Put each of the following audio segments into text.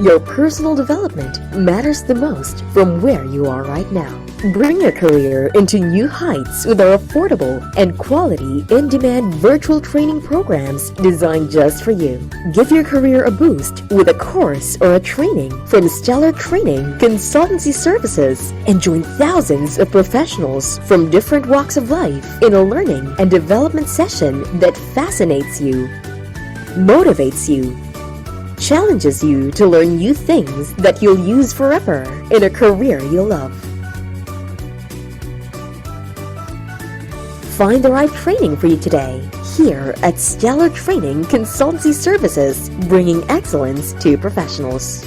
Your personal development matters the most from where you are right now. Bring your career into new heights with our affordable and quality in-demand virtual training programs designed just for you. Give your career a boost with a course or a training from Stellar Training Consultancy Services and join thousands of professionals from different walks of life in a learning and development session that fascinates you, motivates you, challenges you to learn new things that you'll use forever in a career you'll love. Find the right training for you today here at Stellar Training Consultancy Services, bringing excellence to professionals.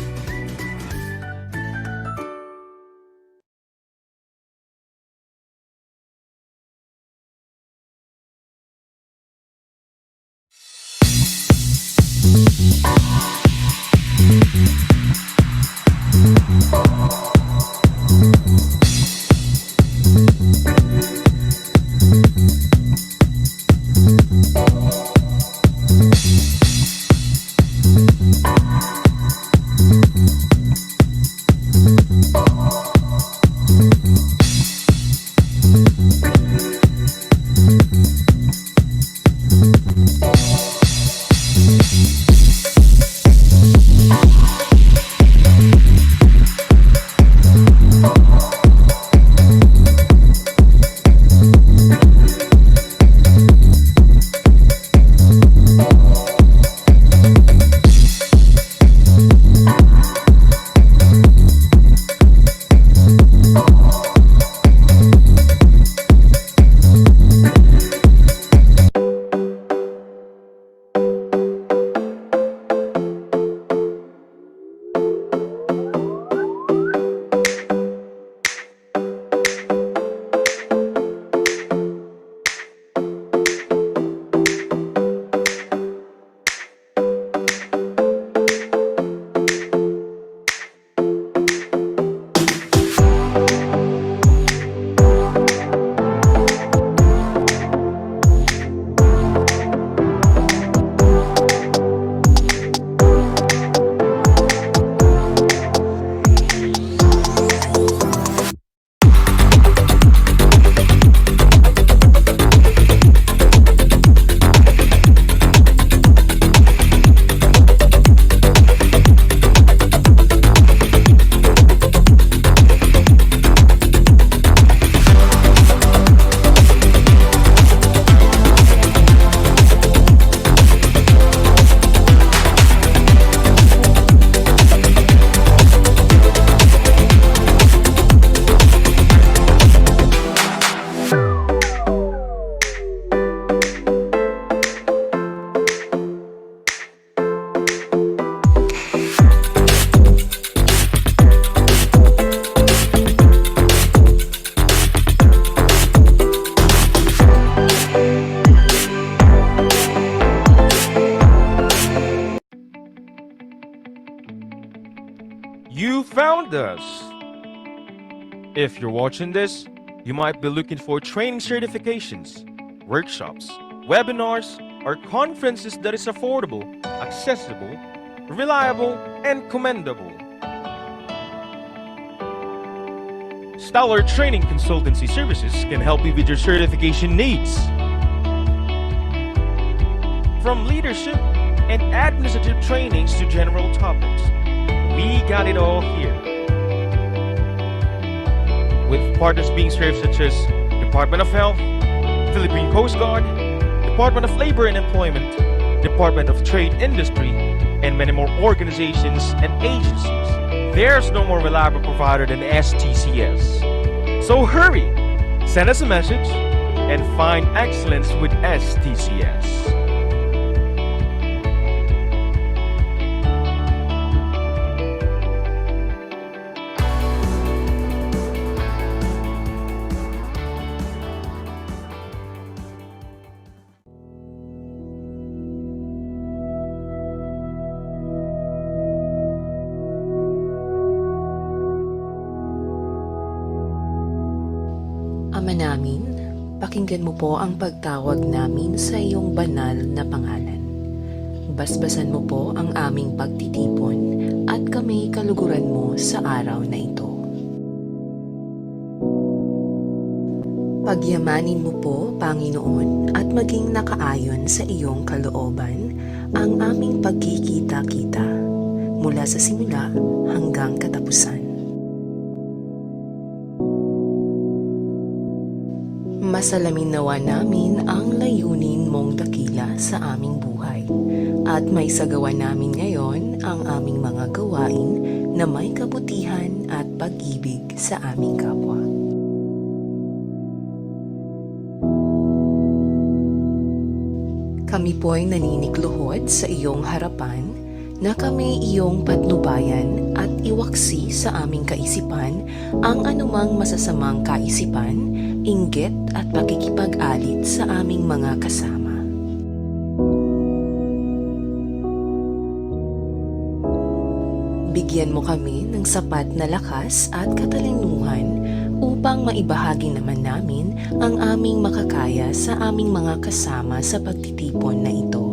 You found us! If you're watching this, you might be looking for training certifications, workshops, webinars, or conferences that is affordable, accessible, reliable, and commendable. Stellar Training Consultancy Services can help you with your certification needs. From leadership and administrative trainings to general topics, we got it all here. With partners being served such as Department of Health, Philippine Coast Guard, Department of Labor and Employment, Department of Trade Industry, and many more organizations and agencies. There's no more reliable provider than STCS. So hurry, send us a message, and find excellence with STCS. Ama namin, pakinggan mo po ang pagtawag namin sa iyong banal na pangalan. Basbasan mo po ang aming pagtitipon at at kami kaluguran mo sa araw na ito. Pagyamanin mo po, Panginoon, at maging nakaayon sa iyong kalooban ang aming pagkikita-kita mula sa simula hanggang katapusan. Masalamin nawa namin ang layunin mong dakila sa aming buhay at may sagawa namin ngayon ang aming mga gawain na may kabutihan at pag-ibig sa aming kapwa. Kami po'y naninikluhod sa iyong harapan na kami iyong patnubayan at iwaksi sa aming kaisipan ang anumang masasamang kaisipan, inggit at pakikipag-alit sa aming mga kasama. Bigyan mo kami ng sapat na lakas at katalinuhan upang maibahagi naman namin ang aming makakaya sa aming mga kasama sa pagtitipon na ito.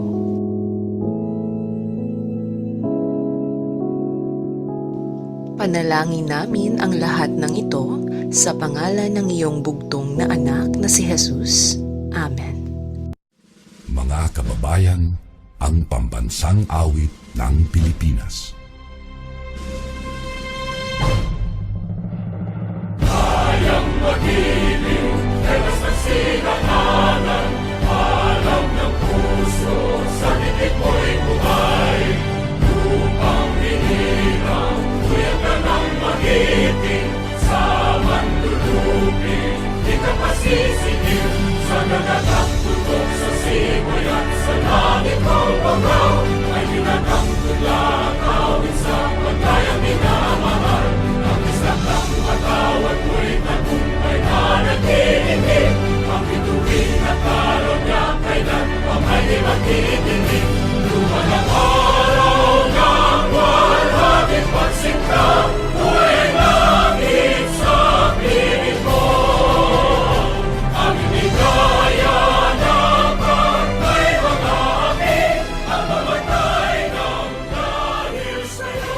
Panalangin namin ang lahat ng ito sa pangalan ng iyong bugtong na anak na si Jesus. Amen. Mga kababayan, ang pambansang awit ng Pilipinas. Kayang magiliw, telas ng sinakanan, alam ng puso, sa titik mo'y buhay. Lupang hinirang, tuyag ka ng magiting, sa manlulupin, di ka pasisigil, sa nagatang tutok sa simoy at sa langit mong bangaw, ay ginatang tula, kawin sa paglayang minamahal, ang isang ng matawad mo'y tagumpay na naghihingi, ang bituin at araw niya kailan pang ay di maghihingi. Luma ng araw ng walhagin pagsingka, buhay langit sa piling mo. Ang inigaya na pagkay mga api, ang mamatay ng dahil sa'yo.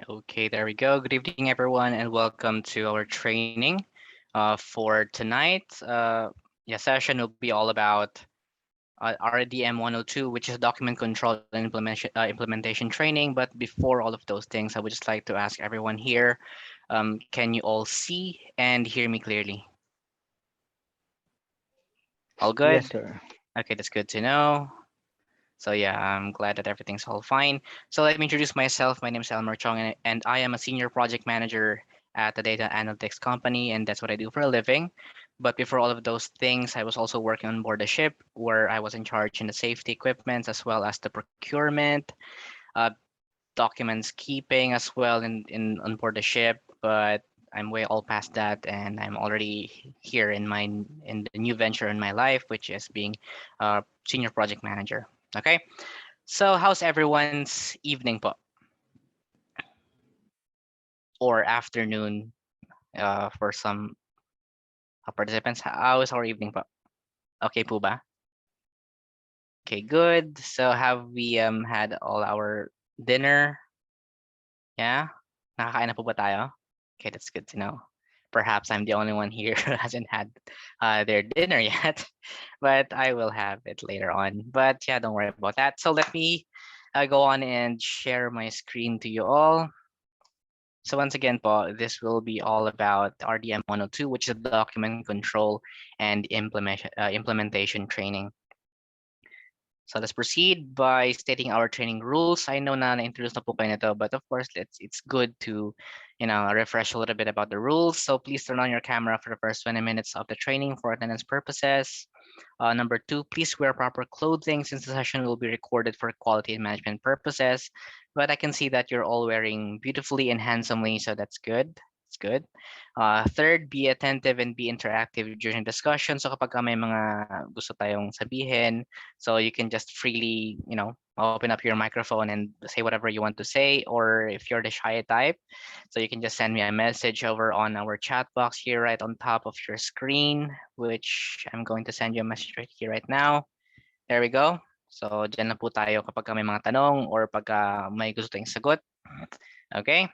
Okay, there we go. Good evening, everyone, and welcome to our training for tonight. Session will be all about RDM 102, which is document control and implementation training. But before all of those things, I would just like to ask everyone here, can you all see and hear me clearly? All good? Yes, sir. Okay, that's good to know. So yeah, I'm glad that everything's all fine. So let me introduce myself. My name is Elmer Chong, and I am a senior project manager at the data analytics company, and that's what I do for a living. But before all of those things, I was also working on board the ship, where I was in charge in the safety equipment as well as the procurement, uh, documents keeping as well in on board the ship. But I'm way all past that, and I'm already here in the new venture in my life, which is being a senior project manager. Okay, so how's everyone's evening po? Or afternoon for some participants? How is our evening po? Okay po ba? Okay, good. So have we had all our dinner? Yeah? Nakakain na po ba tayo? Okay, that's good to know. Perhaps I'm the only one here who hasn't had their dinner yet, but I will have it later on. But yeah, don't worry about that. So let me go on and share my screen to you all. So once again po, this will be all about RDM 102, which is document control and implementation training. So let's proceed by stating our training rules. I know na-introduce na po kayo nito, but of course, it's good to, refresh a little bit about the rules. So please turn on your camera for the first 20 minutes of the training for attendance purposes. Number two, please wear proper clothing since the session will be recorded for quality and management purposes. But I can see that you're all wearing beautifully and handsomely, so that's good. It's good. Third, be attentive and be interactive during discussion. So kapag may mga gusto tayong sabihin, so you can just freely, open up your microphone and say whatever you want to say. Or if you're the shy type, so you can just send me a message over on our chat box here right on top of your screen, which I'm going to send you a message right here right now. There we go. So dyan na po tayo kapag may mga tanong or pag may gusto tayong sagot. Okay.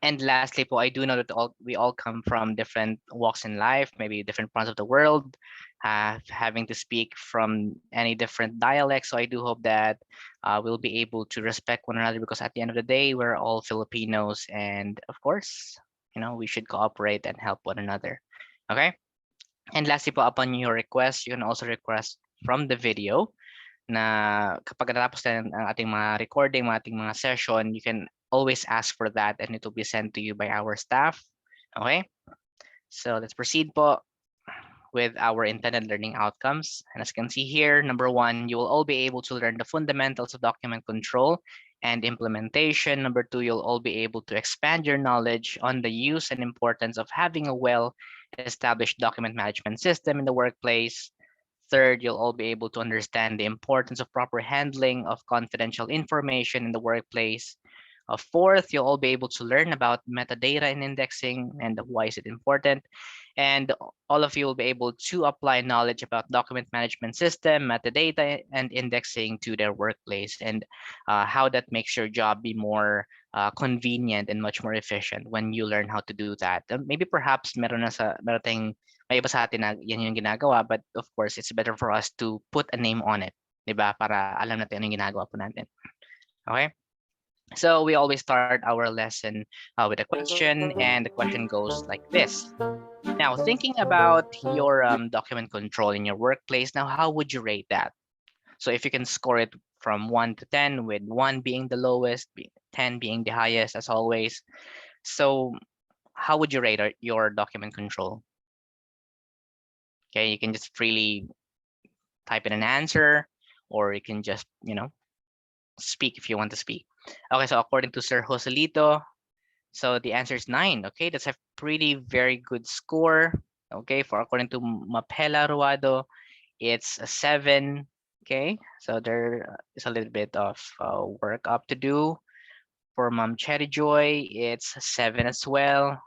And lastly po, I do know that we all come from different walks in life, maybe different parts of the world, having to speak from any different dialects. So I do hope that we'll be able to respect one another because at the end of the day, we're all Filipinos. And of course, we should cooperate and help one another. Okay. And lastly po, upon your request, you can also request from the video na kapag natapos na ang ating mga recording, ating mga session, you can always ask for that and it will be sent to you by our staff. Okay? So let's proceed po with our intended learning outcomes. And as you can see here, number one, you will all be able to learn the fundamentals of document control and implementation. Number two, you'll all be able to expand your knowledge on the use and importance of having a well-established document management system in the workplace. Third, you'll all be able to understand the importance of proper handling of confidential information in the workplace. Fourth, you'll all be able to learn about metadata and indexing and why is it important. And all of you will be able to apply knowledge about document management system, metadata, and indexing to their workplace and how that makes your job be more convenient and much more efficient when you learn how to do that. Maybe perhaps meron tayong may iba sa atin na yan yung ginagawa, but of course, it's better for us to put a name on it, di ba? Para alam natin ano yung ginagawa po natin. Okay? So we always start our lesson with a question, and the question goes like this. Now, thinking about your document control in your workplace, now how would you rate that? So if you can score it from 1 to 10, with 1 being the lowest, 10 being the highest as always. So how would you rate your document control? Okay, you can just freely type in an answer, or you can just, speak if you want to speak. Okay, so according to Sir Joselito, so the answer is 9. Okay, that's a very good score. Okay, for according to Mapela Ruado, it's a 7. Okay, so there is a little bit of work up to do. For Ma'am Cherry Joy, it's a 7 as well.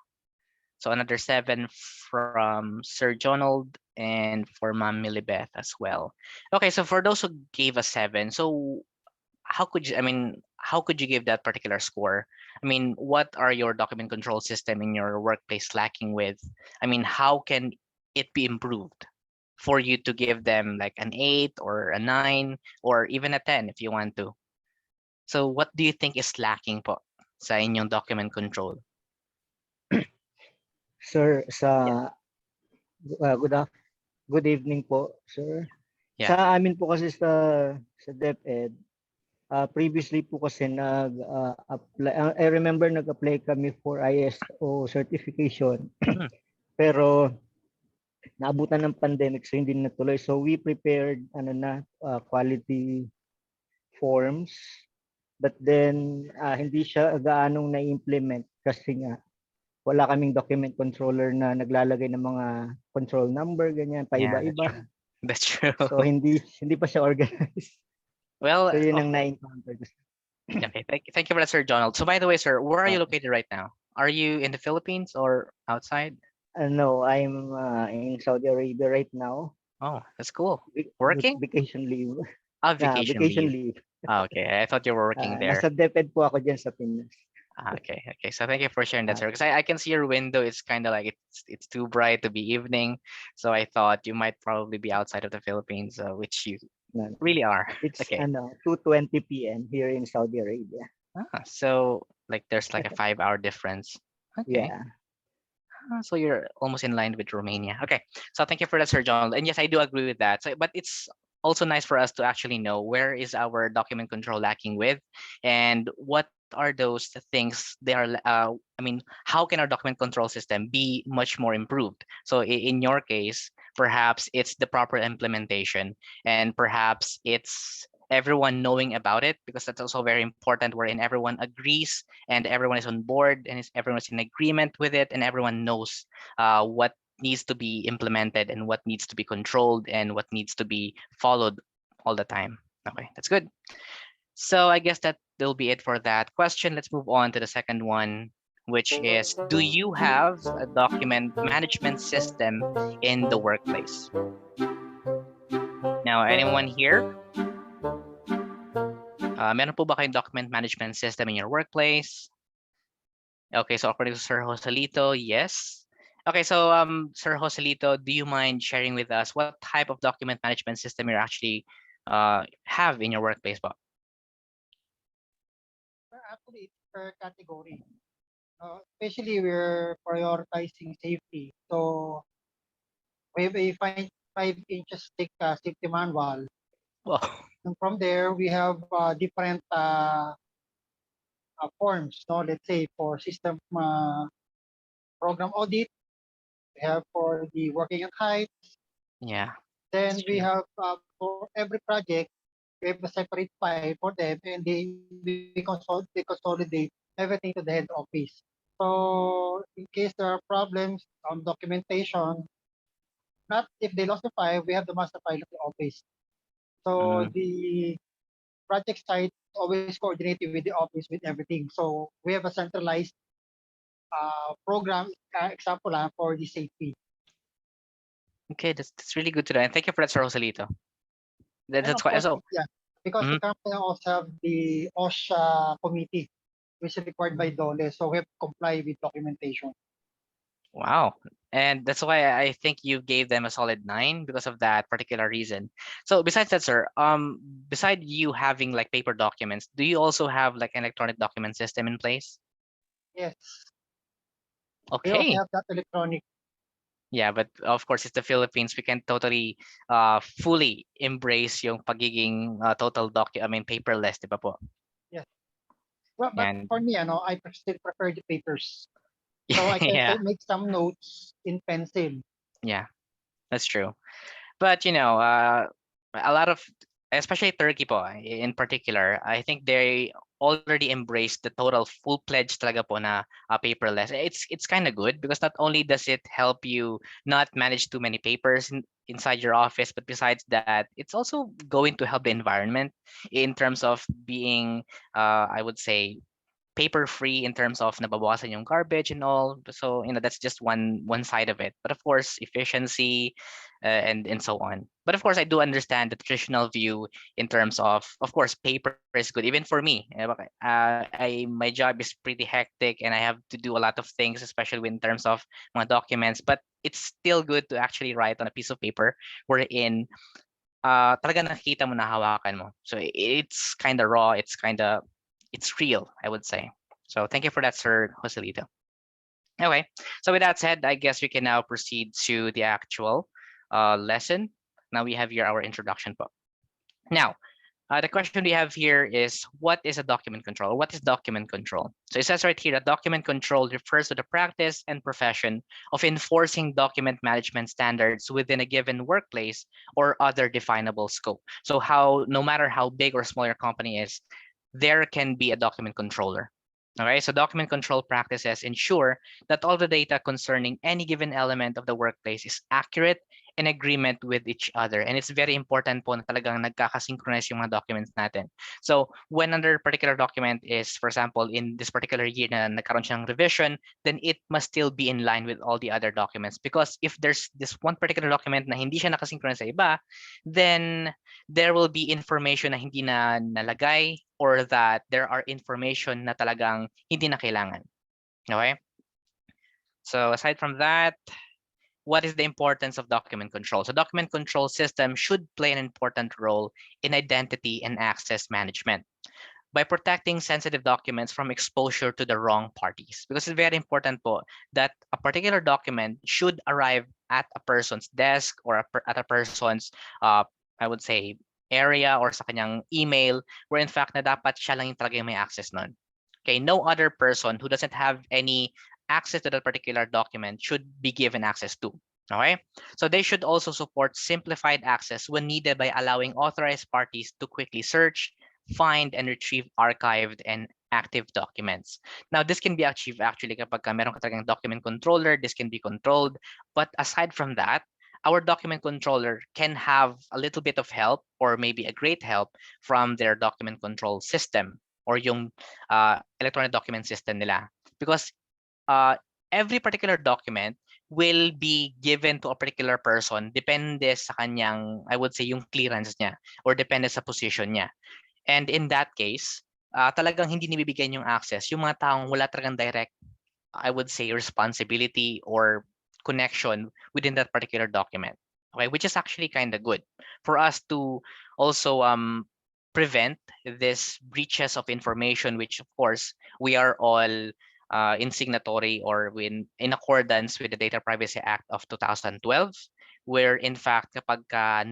So another 7 from Sir Jonald and for Ma'am Millibeth as well. Okay, so for those who gave a 7, so how could you give that particular score? I mean, what are your document control system in your workplace lacking with? I mean, how can it be improved for you to give them like an 8 or a 9 or even a 10 if you want to? So what do you think is lacking po sa inyong document control? Sir, Yeah. good evening po, sir. Yeah. Sa amin po kasi sa DepEd, previously po kasi apply, I remember nag-apply kami for ISO certification. Pero naabutan ng pandemic so hindi natuloy. So we prepared quality forms, but then hindi siya gaanong na-implement kasi nga wala kaming document controller na naglalagay ng mga control number, ganyan, paiba-iba. That's true. So hindi pa siya organized. Well, so yun ang na-encounter. Okay, thank you for that, Sir Donald. So by the way, sir, where are you located right now? Are you in the Philippines or outside? No, I'm in Saudi Arabia right now. Oh, that's cool. Working? Vacation leave. vacation vacation leave. leave. Okay, I thought you were working there. Nasa DepEd po ako dyan sa Pinas. Okay, okay. So thank you for sharing that, Ah, sir. Because I can see your window. It's kind of like it's too bright to be evening. So I thought you might probably be outside of the Philippines, which you no, no. really are. It's Okay. 2:20 p.m. here in Saudi Arabia. So like there's like a 5 hour difference. Okay. Yeah. So you're almost in line with Romania. Okay. So thank you for that, Sir John. And yes, I do agree with that. So, but it's also nice for us to actually know where is our document control lacking with, and what are those things they are. I mean, how can our document control system be much more improved? So in your case, perhaps it's the proper implementation, and perhaps it's everyone knowing about it, because that's also very important, wherein everyone agrees and everyone is on board and everyone's in agreement with it, and everyone knows what needs to be implemented and what needs to be controlled and what needs to be followed all the time. Okay, that's good. So I guess that will be it for that question. Let's move on to the second one, which is, do you have a document management system in the workplace? Now, anyone here? Meron po ba kayong document management system in your workplace? Okay, so according to Sir Joselito, yes. Okay, so Sir Joselito, do you mind sharing with us what type of document management system you actually have in your workplace, Bob? Actually, it's per category. Especially, we're prioritizing safety. So we have a 5 inches thick safety manual. Well, And from there, we have different forms. No, let's say for system program audit, we have for the working at height. yeah. Then That's we true. have for every project, we have a separate file for them, and they consolidate everything to the head office. So in case there are problems on documentation, not if they lost the file, we have the master file of the office. So Mm, the project site always coordinating with the office with everything. So we have a centralized program, example for the safety. okay, that's really good to know. And thank you for that, Sir Joselito. And That's of quite course, so. yeah, because the Mhm. company also have the OSHA committee, which is required by DOLE. So we have to comply with documentation. Wow. And that's why I think you gave them a solid 9 because of that particular reason. So besides that, sir, beside you having like paper documents, do you also have like an electronic document system in place? Yes, we also Okay. have that electronic. Yeah, but of course it's the Philippines. We can totally fully embrace yung pagiging total I mean paperless, di ba po? Yes. Well, but And for me, I still prefer the papers. So I can yeah, make some notes in pencil. yeah, that's true. But a lot of, especially Turkey po, in particular, I think they already embraced the total full-pledged talaga po na paperless. It's kind of good because not only does it help you not manage too many papers inside your office, but besides that, it's also going to help the environment in terms of being, I would say, paper free in terms of nababawasan yung garbage and all. So that's just one side of it, but of course efficiency and so on. But of course I do understand the traditional view in terms of course paper is good even for me. My job is pretty hectic and I have to do a lot of things, especially in terms of mga documents, but it's still good to actually write on a piece of paper wherein talaga nakikita mo na hawakan mo. So it's kind of raw, it's real, I would say. So thank you for that, Sir Joselito. Okay, so with that said, I guess we can now proceed to the actual lesson. Now we have here our introduction book. Now, the question we have here is, what is a document control? What is document control? So it says right here that document control refers to the practice and profession of enforcing document management standards within a given workplace or other definable scope. So no matter how big or small your company is, there can be a document controller. All right, so document control practices ensure that all the data concerning any given element of the workplace is accurate in agreement with each other. And it's very important po na talagang nagkakasynchronize yung mga documents natin. So when another particular document is, for example, in this particular year na nagkaroon siya ng revision, then it must still be in line with all the other documents. Because if there's this one particular document na hindi siya nakasynchronize sa iba, then there will be information na hindi na nalagay, or that there are information na talagang hindi na kailangan. Okay? So aside from that, what is the importance of document control? So document control system should play an important role in identity and access management by protecting sensitive documents from exposure to the wrong parties. Because it's very important po that a particular document should arrive at a person's desk or at a person's, I would say, area or sa kanyang email, where in fact na dapat siya lang yung talaga yung may access nun. Okay, no other person who doesn't have any access to that particular document should be given access to. Okay, so they should also support simplified access when needed by allowing authorized parties to quickly search, find, and retrieve archived and active documents. Now, this can be achieved actually kapag meron ka talagang document controller, this can be controlled. But aside from that, our document controller can have a little bit of help, or maybe a great help, from their document control system or yung electronic document system nila. Because every particular document will be given to a particular person depende sa kanyang, I would say, yung clearance niya, or depende sa position niya. And in that case, talagang hindi nibibigyan yung access yung mga taong wala talagang direct, I would say, responsibility or connection within that particular document. Okay, which is actually kind of good for us to also prevent this breaches of information, which of course we are all in signatory or in accordance with the Data Privacy Act of 2012, where in fact kapag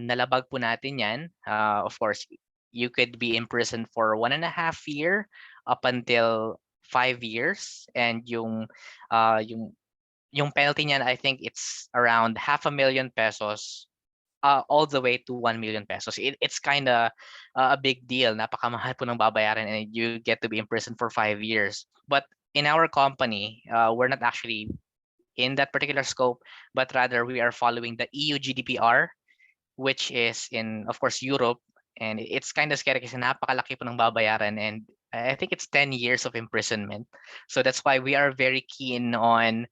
nalabag po natin yan, of course you could be imprisoned for 1.5 years up until 5 years, and yung penalty niyan, I think it's around 500,000 pesos all the way to 1 million pesos. It's kind of a big deal. Napakamahal po ng babayaran, and you get to be imprisoned for 5 years. But in our company, we're not actually in that particular scope, but rather we are following the EU GDPR, which is in, of course, Europe. And it's kind of scary kasi napakalaki po ng babayaran, and I think it's 10 years of imprisonment. So that's why we are very keen on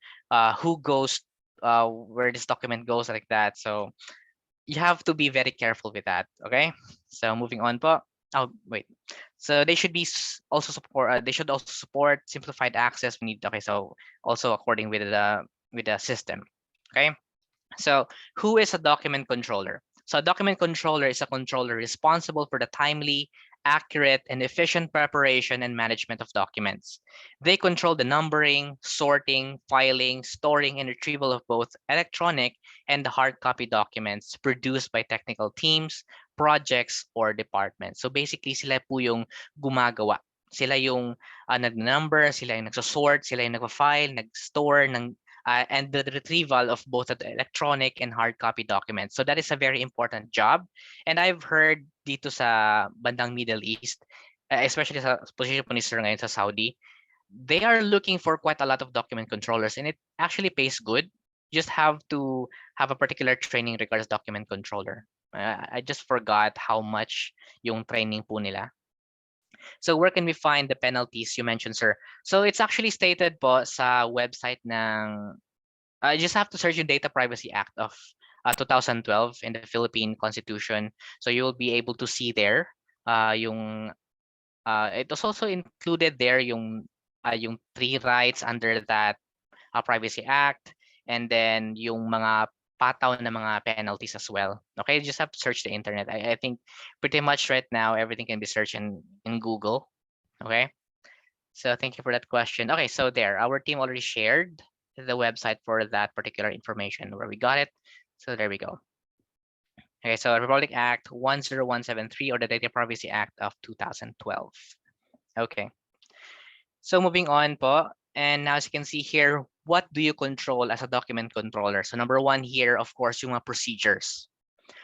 who goes, where this document goes, like that. So you have to be very careful with that. Okay, so moving on po. Oh wait, so they should be also support. They should also support simplified access. We need, okay, so also according with the system. Okay, so who is a document controller? So a document controller is a controller responsible for the timely, accurate, and efficient preparation and management of documents. They control the numbering, sorting, filing, storing, and retrieval of both electronic and hard copy documents produced by technical teams, projects, or departments. So basically, sila po yung gumagawa. Sila yung nag-number, sila yung nagsosort, sila yung nag-file, nag-store, and the retrieval of both the electronic and hard copy documents. So that is a very important job. And I've heard dito sa bandang Middle East, especially sa position po ni Sir ngayon sa Saudi, they are looking for quite a lot of document controllers, and it actually pays good. You just have to have a particular training regards document controller. I just forgot how much yung training po nila. So where can we find the penalties you mentioned, sir? So it's actually stated po sa website ng, you just have to search yung Data Privacy Act of 2012 in the Philippine Constitution. So you will be able to see there yung, it was also included there yung 3 rights under that Privacy Act, and then yung mga pataw na mga penalties as well. Okay, you just have to search the internet. I think pretty much right now everything can be searched in Google. Okay, so thank you for that question. Okay, so there, our team already shared the website for that particular information where we got it. So there we go. Okay, so Republic Act 10173, or the Data Privacy Act of 2012. Okay, so moving on po, and now as you can see here, what do you control as a document controller? So number 1 here, of course, yung mga procedures.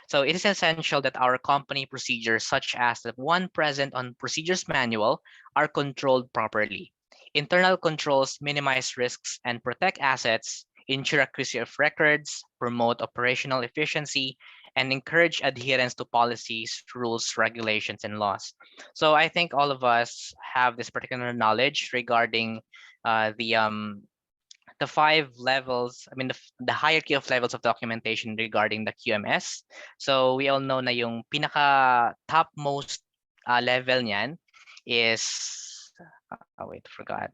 So it is essential that our company procedures, such as the one present on procedures manual, are controlled properly. Internal controls minimize risks and protect assets. ensure accuracy of records, promote operational efficiency, and encourage adherence to policies, rules, regulations, and laws. So I think all of us have this particular knowledge regarding the 5 levels, I mean the hierarchy of levels of documentation regarding the QMS. So we all know na yung pinaka topmost level niyan is, wait, forgot,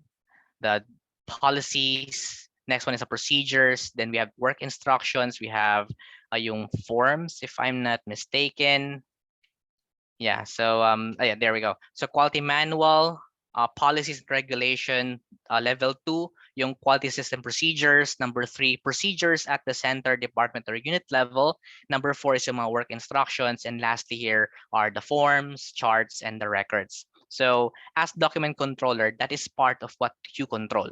the policies. Next one is the procedures. Then we have work instructions. We have yung forms, if I'm not mistaken. Yeah, so yeah, there we go. So quality manual, policies and regulation, level 2, yung quality system procedures. Number 3, procedures at the center, department, or unit level. Number 4 is yung mga work instructions. And lastly here are the forms, charts, and the records. So as document controller, that is part of what you control.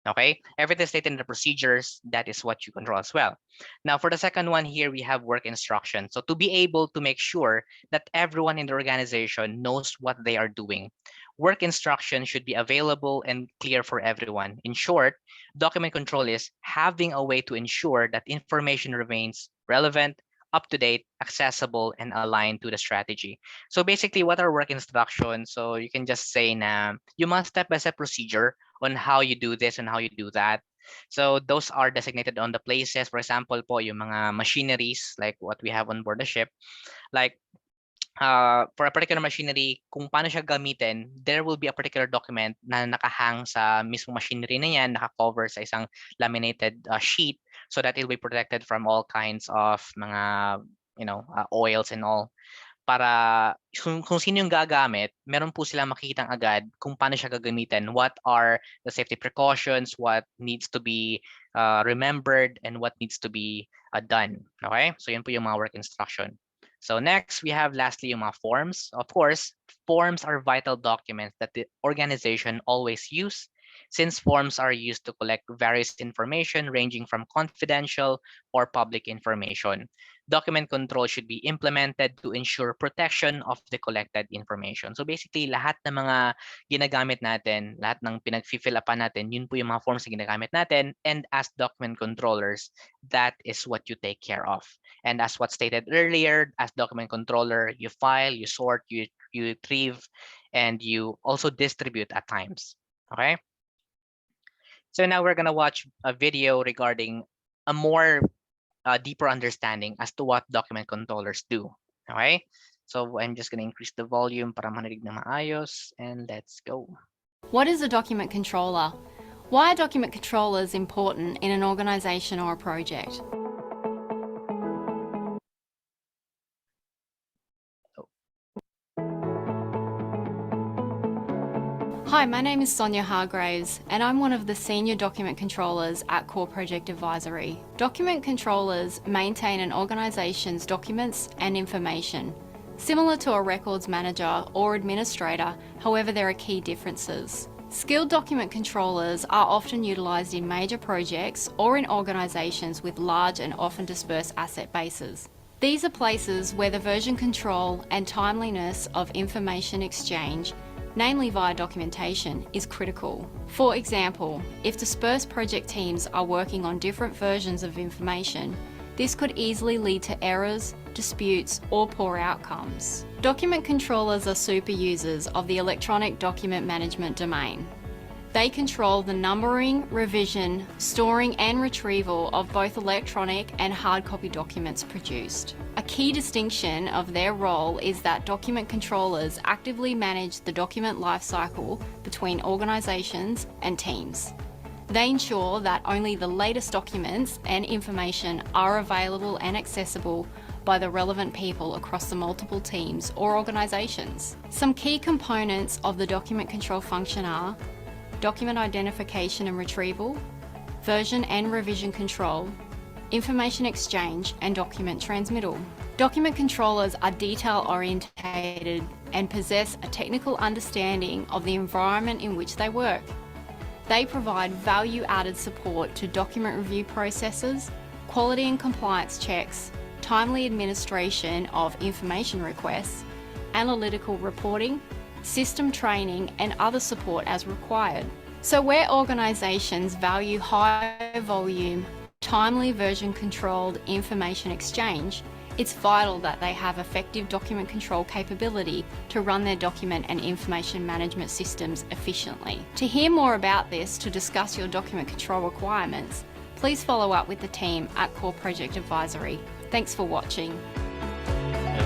Okay, everything stated in the procedures, that is what you control as well. Now for the second one here, we have work instructions. So to be able to make sure that everyone in the organization knows what they are doing, work instruction should be available and clear for everyone. In short, document control is having a way to ensure that information remains relevant, up-to-date, accessible, and aligned to the strategy. So basically, what are work instructions? So you can just say na you must step-by-step procedure on how you do this and how you do that. So those are designated on the places. For example po, yung mga machineries like what we have on board the ship. Like for a particular machinery, kung paano siya gamitin, there will be a particular document na nakahang sa mismong machinery na yan, naka-cover sa isang laminated sheet so that it will be protected from all kinds of mga, oils and all. Para kung sino yung gagamit, meron po silang makikitang agad kung paano siya gagamitin, what are the safety precautions, what needs to be remembered, and what needs to be done. Okay? So yun po yung mga work instruction. So next, we have lastly yung mga forms. Of course, forms are vital documents that the organization always use, since forms are used to collect various information ranging from confidential or public information. Document control should be implemented to ensure protection of the collected information. So basically, lahat ng mga ginagamit natin, lahat ng pinag-fill upan natin, yun po yung mga forms na ginagamit natin. And as document controllers, that is what you take care of. And as what stated earlier, as document controller, you file, you sort, you retrieve, and you also distribute at times. Okay? So now we're gonna watch a video regarding a more deeper understanding as to what document controllers do. Okay, so I'm just gonna increase the volume para marinig na maayos, and let's go. What is a document controller? Why are document controllers important in an organization or a project? Hi, my name is Sonia Hargraves, and I'm one of the senior document controllers at Core Project Advisory. Document controllers maintain an organisation's documents and information, similar to a records manager or administrator. However, there are key differences. Skilled document controllers are often utilised in major projects or in organisations with large and often dispersed asset bases. These are places where the version control and timeliness of information exchange, namely via documentation, is critical. For example, if dispersed project teams are working on different versions of information, this could easily lead to errors, disputes, or poor outcomes. Document controllers are super users of the electronic document management domain. They control the numbering, revision, storing and retrieval of both electronic and hard copy documents produced. A key distinction of their role is that document controllers actively manage the document lifecycle between organisations and teams. They ensure that only the latest documents and information are available and accessible by the relevant people across the multiple teams or organisations. Some key components of the document control function are document identification and retrieval, version and revision control, information exchange, and document transmittal. Document controllers are detail-orientated and possess a technical understanding of the environment in which they work. They provide value-added support to document review processes, quality and compliance checks, timely administration of information requests, analytical reporting, system training, and other support as required. So where organisations value high volume, timely version controlled information exchange, it's vital that they have effective document control capability to run their document and information management systems efficiently. To hear more about this, to discuss your document control requirements, please follow up with the team at Core Project Advisory. Thanks for watching.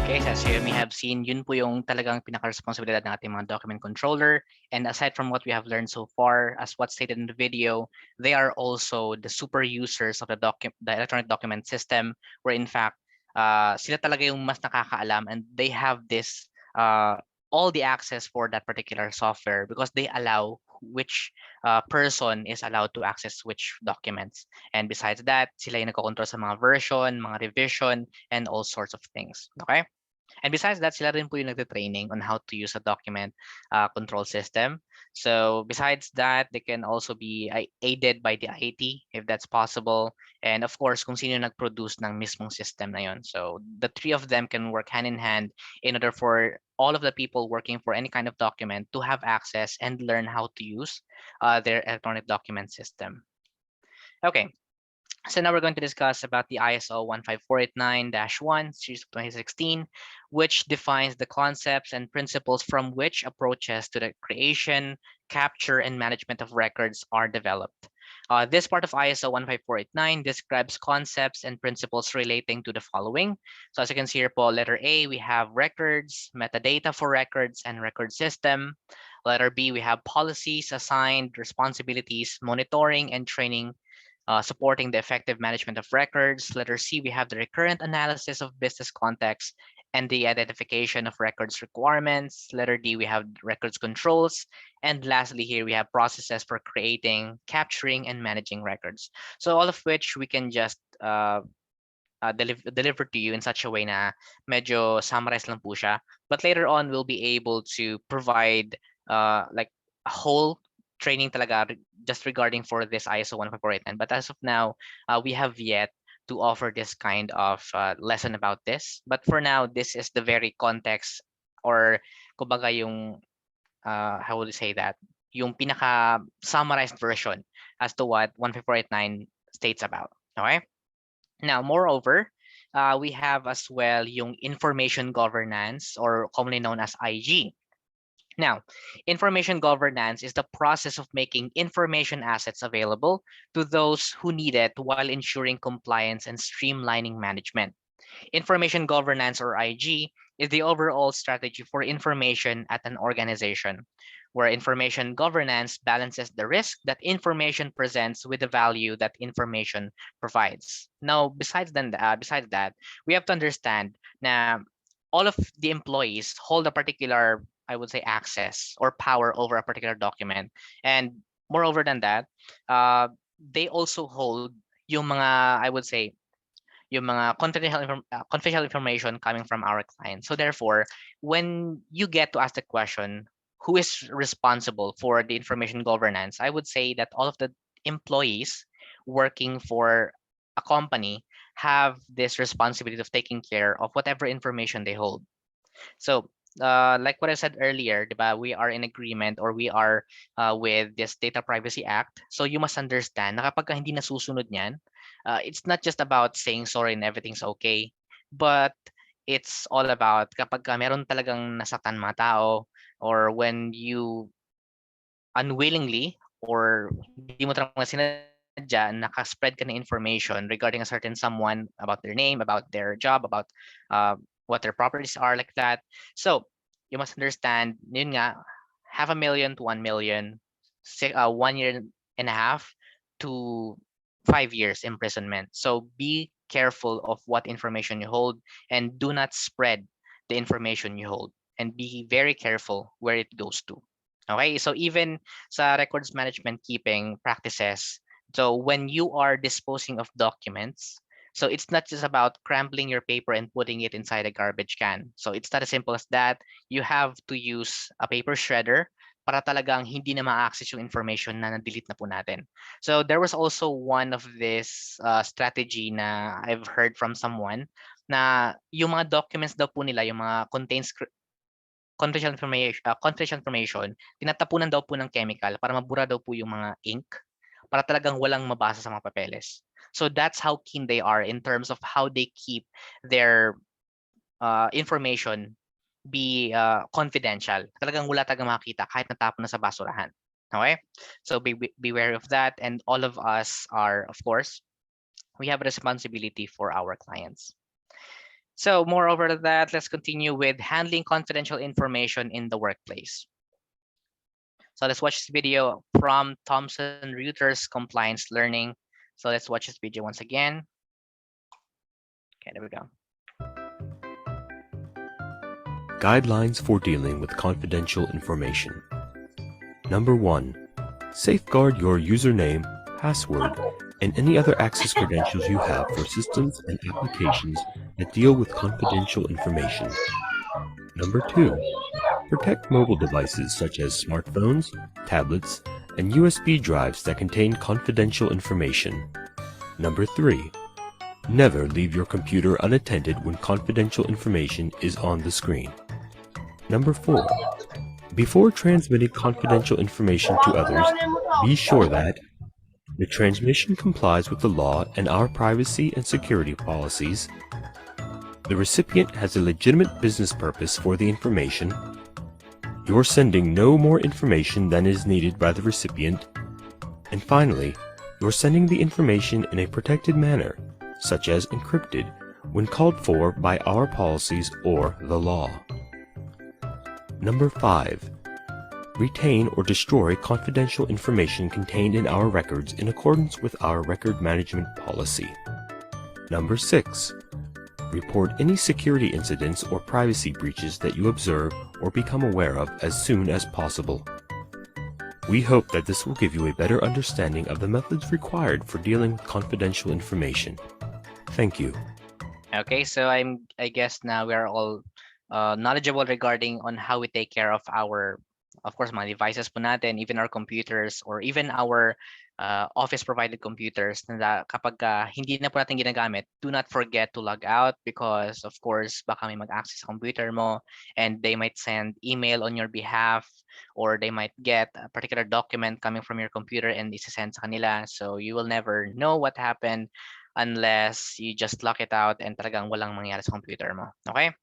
Okay, so as you may have seen, yun po yung talagang pinaka-responsibilidad ng ating mga document controller. And aside from what we have learned so far, as what's stated in the video, they are also the super users of the electronic document system, where in fact, sila talaga yung mas nakakaalam, and they have this all the access for that particular software because they allow which person is allowed to access which documents. And besides that, sila yung nagkocontrol sa mga version, mga revision, and all sorts of things. Okay? And besides that, sila rin po yung nagte-training on how to use a document control system. So besides that, they can also be aided by the IT if that's possible. And of course, kung sino yung nag-produce ng mismong system na yun. So the three of them can work hand in hand in order for all of the people working for any kind of document to have access and learn how to use their electronic document system. Okay. So now we're going to discuss about the ISO 15489-1 series of 2016, which defines the concepts and principles from which approaches to the creation, capture, and management of records are developed. This part of ISO 15489 describes concepts and principles relating to the following. So as you can see here, letter A, we have records, metadata for records, and record system. Letter B, we have policies, assigned responsibilities, monitoring, and training supporting the effective management of records. Letter C, we have the recurrent analysis of business context and the identification of records requirements. Letter D, we have records controls. And lastly, here we have processes for creating, capturing, and managing records. So all of which we can just deliver to you in such a way na medyo summarize lang po siya. But later on, we'll be able to provide like a whole training talaga just regarding for this ISO 15489. But as of now, we have yet to offer this kind of lesson about this. But for now, this is the very context, or kumbaga yung, how would you say that? Yung pinaka summarized version as to what 15489 states about. Okay? Now, moreover, we have as well yung information governance, or commonly known as IG. Now, information governance is the process of making information assets available to those who need it while ensuring compliance and streamlining management. Information governance, or IG, is the overall strategy for information at an organization, where information governance balances the risk that information presents with the value that information provides. Now, besides that, we have to understand that all of the employees hold a particular, I would say, access or power over a particular document. And moreover than that, they also hold yung mga, I would say, yung mga confidential information coming from our clients. So therefore, when you get to ask the question, who is responsible for the information governance, I would say that all of the employees working for a company have this responsibility of taking care of whatever information they hold. So like what I said earlier, diba, we are in agreement, or we are with this Data Privacy Act. So you must understand na kapag hindi nasusunod niyan, it's not just about saying sorry and everything's okay, but it's all about kapag meron talagang nasaktan mga tao, or when you unwillingly or hindi mo talaga sinadya, naka-spread ka na information regarding a certain someone, about their name, about their job, about what their properties are, like that. So you must understand, yun nga, 500,000 to 1 million, 1 year and a half to 5 years imprisonment. So be careful of what information you hold, and do not spread the information you hold, and be very careful where it goes to. Okay, so even sa records management keeping practices, so when you are disposing of documents, so it's not just about crumpling your paper and putting it inside a garbage can. So it's not as simple as that. You have to use a paper shredder para talagang hindi na ma-access yung information na na-delete na po natin. So there was also one of this strategy na I've heard from someone, na yung mga documents daw po nila, yung mga contains confidential information, tinatapunan daw po ng chemical para mabura daw po yung mga ink, para talagang walang mabasa sa mga papeles. So that's how keen they are in terms of how they keep their information be confidential. Talagang wala talagang makakita kahit natapon na sa basurahan. Okay? So be wary of that, and all of us are, of course, we have a responsibility for our clients. So moreover to that, let's continue with handling confidential information in the workplace. So let's watch this video from Thomson Reuters Compliance Learning. So let's watch this video once again. Okay, there we go. Guidelines for dealing with confidential information. Number 1. Safeguard your username, password, and any other access credentials you have for systems and applications that deal with confidential information. Number 2. Protect mobile devices such as smartphones, tablets, and USB drives that contain confidential information. Number 3. Never leave your computer unattended when confidential information is on the screen. Number 4. Before transmitting confidential information to others, be sure that the transmission complies with the law and our privacy and security policies, the recipient has a legitimate business purpose for the information, you're sending no more information than is needed by the recipient, and finally, you're sending the information in a protected manner, such as encrypted, when called for by our policies or the law. Number 5. Retain or destroy confidential information contained in our records in accordance with our record management policy. Number 6. Report any security incidents or privacy breaches that you observe or become aware of as soon as possible. We hope that this will give you a better understanding of the methods required for dealing with confidential information. Thank you. Okay, so I guess now we are all knowledgeable regarding on how we take care of our, of course, mga devices po natin, even our computers or even our office provided computers na kapag hindi na po natin ginagamit, do not forget to log out because of course baka may mag-access sa computer mo and they might send email on your behalf or they might get a particular document coming from your computer and isasend sa kanila. So you will never know what happened unless you just lock it out and talagang walang mangyari sa computer mo. Okay?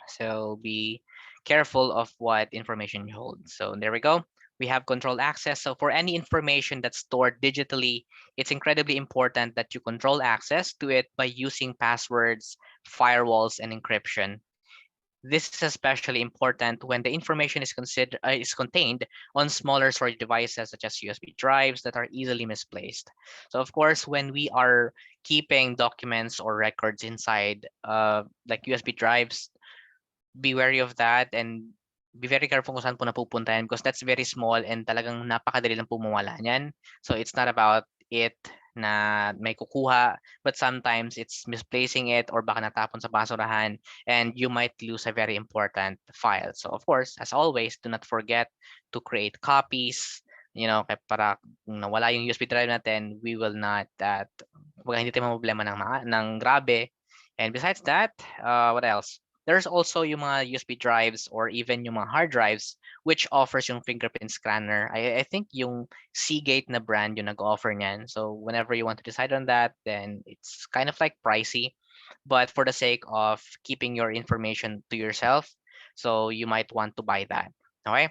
So be careful of what information you hold. So there we go. We have control access. So for any information that's stored digitally, it's incredibly important that you control access to it by using passwords, firewalls, and encryption. This is especially important when the information is contained on smaller storage devices such as USB drives that are easily misplaced. So of course, when we are keeping documents or records inside like USB drives, be wary of that and be very careful kung saan po napupunta yan because that's very small and talagang napakadali lang po mawala niyan. So it's not about it na may kukuha, but sometimes it's misplacing it or baka natapon sa basurahan and you might lose a very important file. So of course, as always, do not forget to create copies. You know, para kung nawala yung USB drive natin, we will not hindi tayo problema ng grabe. And besides that, what else? There's also yung mga USB drives or even yung mga hard drives which offers yung fingerprint scanner. I think yung Seagate na brand yung nag-offer niyan. So whenever you want to decide on that, then it's kind of like pricey. But for the sake of keeping your information to yourself, so you might want to buy that. Okay?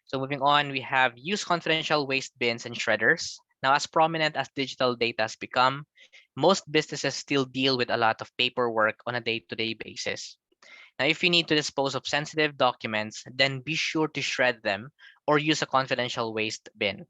So moving on, we have use confidential waste bins and shredders. Now, as prominent as digital data has become, most businesses still deal with a lot of paperwork on a day-to-day basis. Now, if you need to dispose of sensitive documents, then be sure to shred them or use a confidential waste bin.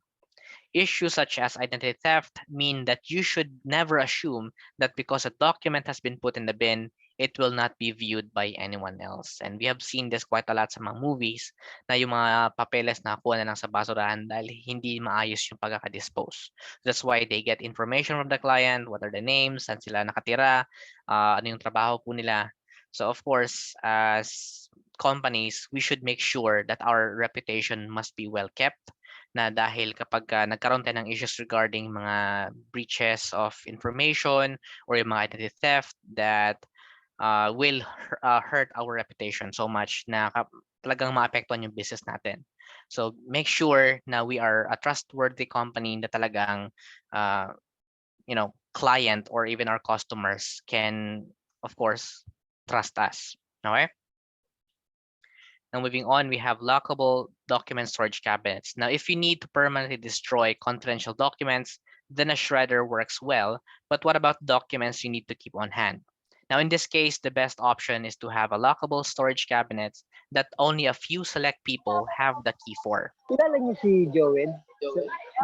Issues such as identity theft mean that you should never assume that because a document has been put in the bin, it will not be viewed by anyone else. And we have seen this quite a lot sa mga movies na yung mga papeles na kuha na lang sa basurahan dahil hindi maayos yung pagkakadispose. That's why they get information from the client, what are the names, saan sila nakatira, ano yung trabaho po nila. So of course, as companies, we should make sure that our reputation must be well kept na dahil kapag nagkaroon tayo ng issues regarding mga breaches of information or yung mga identity theft that will hurt our reputation so much na talagang maapektuhan yung business natin. So make sure na we are a trustworthy company na talagang client or even our customers can, of course, trust us. Okay. Now moving on, we have lockable document storage cabinets. Now, if you need to permanently destroy confidential documents, then a shredder works well. But what about documents you need to keep on hand? Now, in this case, the best option is to have a lockable storage cabinets that only a few select people have the key for. Kilala niyo si Joel?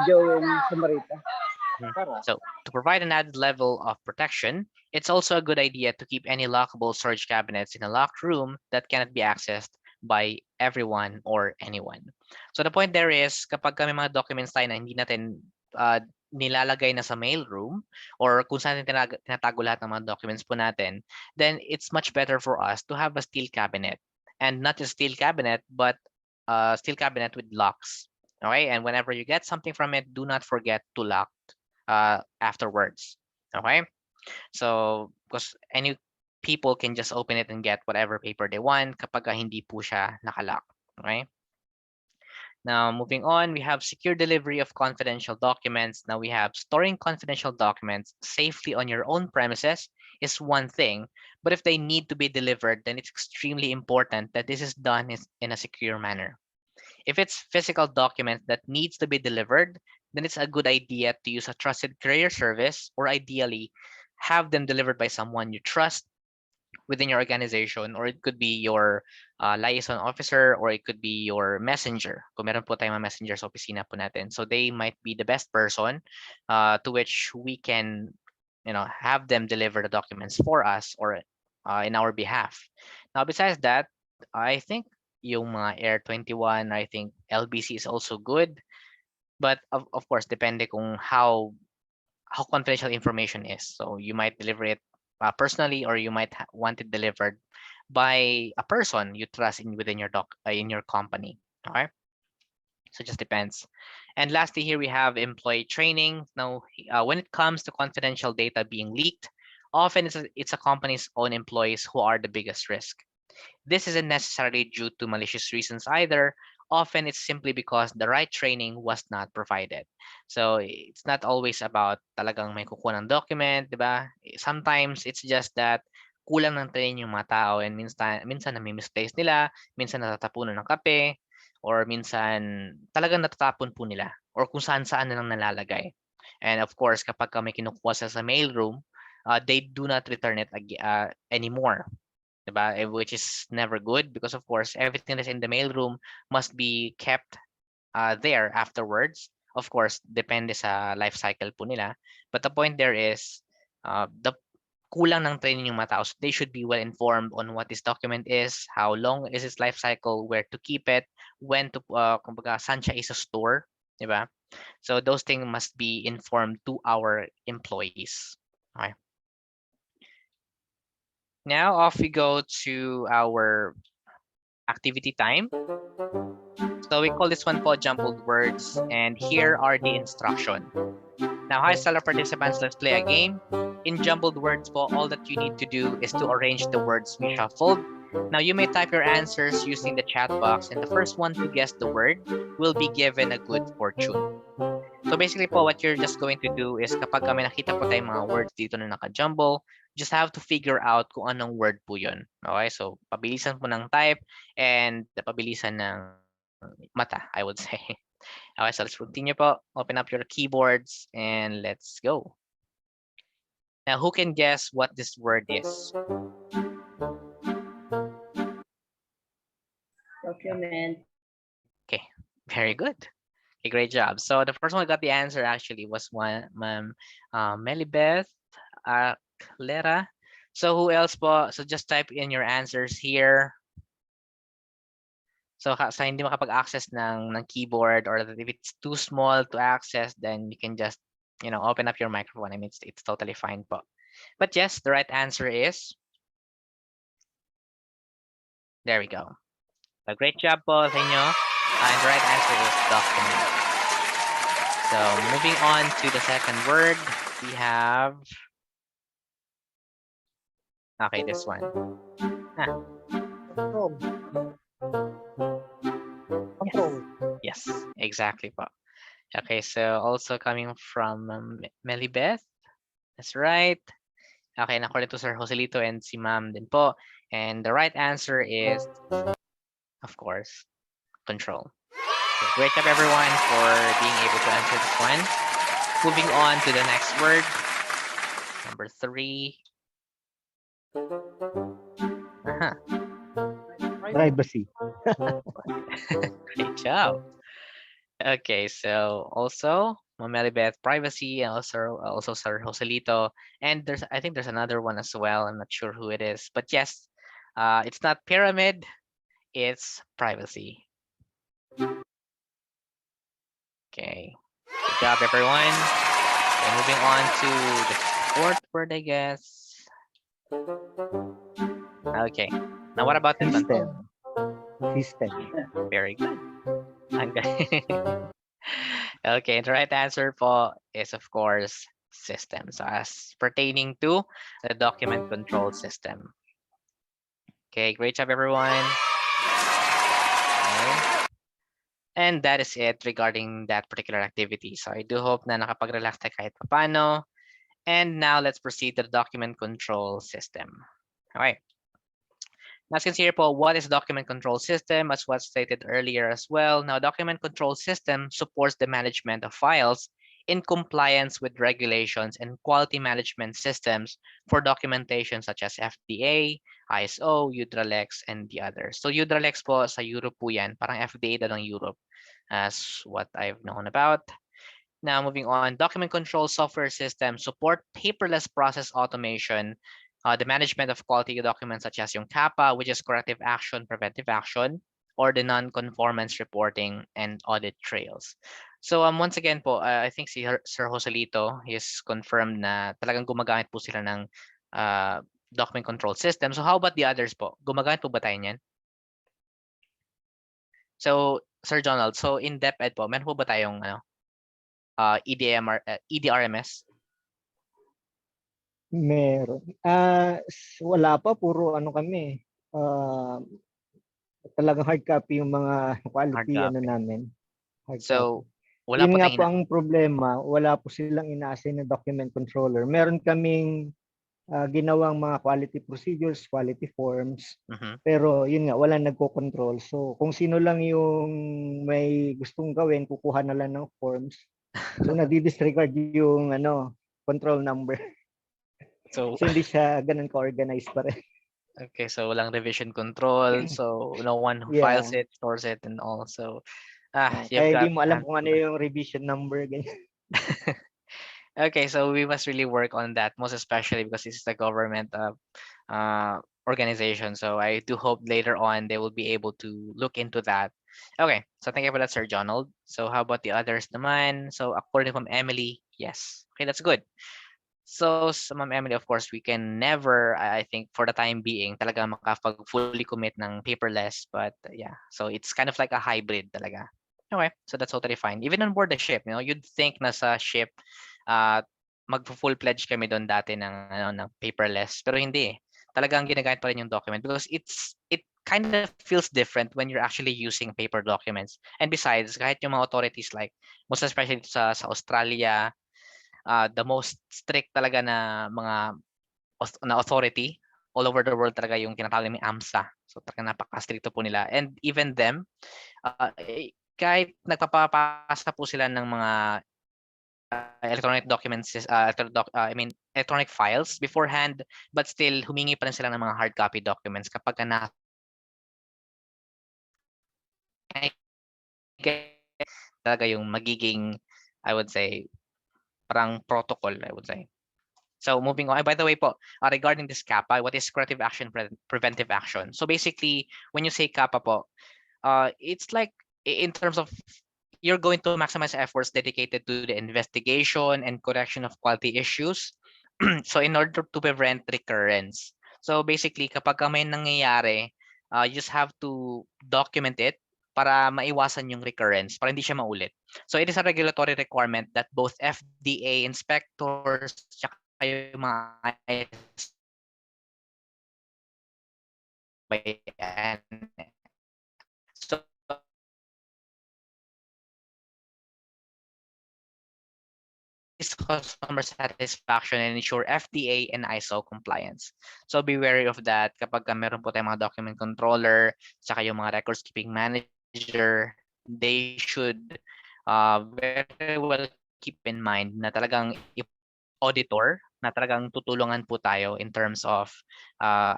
Joel Samarita. So to provide an added level of protection, it's also a good idea to keep any lockable storage cabinets in a locked room that cannot be accessed by everyone or anyone. So the point there is, kapag may mga documents tayo na hindi natin nilalagay na sa mail room or kung saan tinatago lahat ng mga documents po natin, then it's much better for us to have a steel cabinet. And not just steel cabinet, but a steel cabinet with locks. Okay, and whenever you get something from it, do not forget to lock afterwards. Okay, so because any people can just open it and get whatever paper they want kapag hindi po siya nakalock. Okay. Now moving on, we have secure delivery of confidential documents. Now we have storing confidential documents safely on your own premises is one thing, but if they need to be delivered, then it's extremely important that this is done in a secure manner. If it's physical document that needs to be delivered, then it's a good idea to use a trusted courier service, or ideally have them delivered by someone you trust within your organization, or it could be your liaison officer, or it could be your messenger. Kung meron po tayong mga messenger sa opisina po natin. So they might be the best person to which we can have them deliver the documents for us or in our behalf. Now, besides that, I think yung mga Air 21, I think LBC is also good. But of course, depende kung how confidential information is. So you might deliver it personally, or you might want it delivered by a person you trust within your in your company. Okay, so it just depends. And lastly, here we have employee training. Now, when it comes to confidential data being leaked, often it's a company's own employees who are the biggest risk. This isn't necessarily due to malicious reasons either. Often it's simply because the right training was not provided. So it's not always about talagang may kukuha ng document, di ba? Sometimes it's just that kulang ng training yung mga tao, and minsan nami-misplace nila, minsan natatapunan ng kape, or minsan talagang natatapon po nila, or kung saan-saan na lang nalalagay. And of course, kapag may kinukuha sa mailroom, they do not return it anymore. Which is never good, because of course everything that's in the mailroom must be kept there afterwards. Of course, depende sa life cycle po nila. But the point there is, the kulang ng training yung mga tao. So they should be well informed on what this document is, how long is its life cycle, where to keep it, when to kumbaga saan siya is a store, diba? So those things must be informed to our employees. Okay. Now off we go to our activity time. So we call this one po Jumbled Words, and here are the instruction. Now, hi stellar participants, let's play a game. In Jumbled Words po, all that you need to do is to arrange the words we shuffled. Now, you may type your answers using the chat box, and the first one to guess the word will be given a good fortune. So basically po, what you're just going to do is kapag kami nakita po tayong mga words dito na naka-jumble, just have to figure out kung anong word po yun. Okay, so pabilisan po ng type and pabilisan ng mata, I would say. Okay, so let's continue po. Open up your keyboards and let's go. Now, who can guess what this word is? Document. Okay, very good. Okay, great job. So the first one who got the answer actually was Ma'am Melibeth Clara. So who else po? So just type in your answers here. So sa hindi makapag-access ng keyboard, or if it's too small to access, then you can just open up your microphone. I mean, it's totally fine po. But yes, the right answer is, there we go. So great job po sa inyo. And the right answer is document. So moving on to the second word, we have, okay, this one. Control. Yes, exactly po. Okay, so also coming from Melibeth. That's right. Okay, and according to Sir Joselito and si Ma'am din po. And the right answer is, of course, control. Okay, great job everyone for being able to answer this one. Moving on to the next word. Number 3. Privacy. Great job. Okay, so also Mamelibeth, privacy, and also Sir Joselito, and I think there's another one as well. I'm not sure who it is, but yes, it's not pyramid, it's privacy. Okay, good job everyone. Okay, moving on to the fourth word, I guess. Okay, now what about this one? System. System. Very good. Okay, the right answer po is of course systems as pertaining to the document control system. Okay, great job everyone. Okay. And that is it regarding that particular activity. So I do hope na nakapag-relax tayo kahit paano. And now let's proceed to the document control system. All right. Now, since here po, what is document control system? As what stated earlier as well. Now, document control system supports the management of files in compliance with regulations and quality management systems for documentation such as FDA, ISO, UDRALEX, and the others. So UDRALEX po sa Europe po yan, parang FDA daw ng Europe as what I've known about. Now, moving on, document control software systems support paperless process automation, the management of quality documents such as yung CAPA, which is corrective action, preventive action, or the non-conformance reporting and audit trails. So once again po, I think si Sir Joselito is confirmed na talagang gumagamit po sila ng document control system. So how about the others po? Gumagamit po ba tayo niyan? So Sir Donald, so in DepEd po, meron po ba tayong EDRMS? Meron. Wala pa, puro ano kami. Talagang hard copy yung mga quality Hard ano copy. namin. Hard So, copy. wala Yun po nga tayong po ang problema, wala po silang ina-assign na document controller. Meron kaming ginawang mga quality procedures, quality forms, pero yun nga, wala nagko-control. So, kung sino lang yung may gustong gawin, kukuha na lang ng forms. So, nadi-disregard yung control number. So, hindi siya ganun ka-organized pa rin. Okay, so walang revision control, so no one who files it, stores it, and all. So, you've Kaya got hindi mo alam kung ano yung revision number, ganyan. Okay, so we must really work on that, most especially because this is the government organization. So I do hope later on they will be able to look into that. Okay, so thank you for that, Sir Donald. So how about the others naman? So according from Emily, yes. Okay, that's good. So sa Ma'am Emily, of course, we can never, I think, for the time being, talaga makapag-fully commit ng paperless. But yeah, so it's kind of like a hybrid talaga. Okay, so that's totally fine. Even on board the ship, you'd think na sa ship, mag-full pledge kami doon dati ng paperless. Pero hindi eh. Talagang ginagamit pa rin yung document because it kind of feels different when you're actually using paper documents. And besides, kahit yung mga authorities like, most especially sa Australia, the most strict talaga na mga authority all over the world talaga yung tinatawag namin AMSA. So talaga napaka-stricto po nila. And even them, kahit nagpapapasa po sila ng mga electronic documents, electronic files beforehand, but still humingi pa rin sila ng mga hard copy documents kapag talaga yung magiging, I would say, parang protocol, I would say. So moving on, by the way po, regarding this CAPA, what is corrective action, preventive action? So basically, when you say CAPA po, it's like in terms of you're going to maximize efforts dedicated to the investigation and correction of quality issues. So in order to prevent recurrence. So basically, kapag may nangyayari, you just have to document it para maiwasan yung recurrence, para hindi siya maulit. So it is a regulatory requirement that both FDA inspectors, tsaka yung mga customer satisfaction and ensure FDA and ISO compliance. So be wary of that kapag meron po tayong mga document controller, saka yung mga records keeping manager, they should very well keep in mind na talagang auditor na talagang tutulungan po tayo in terms of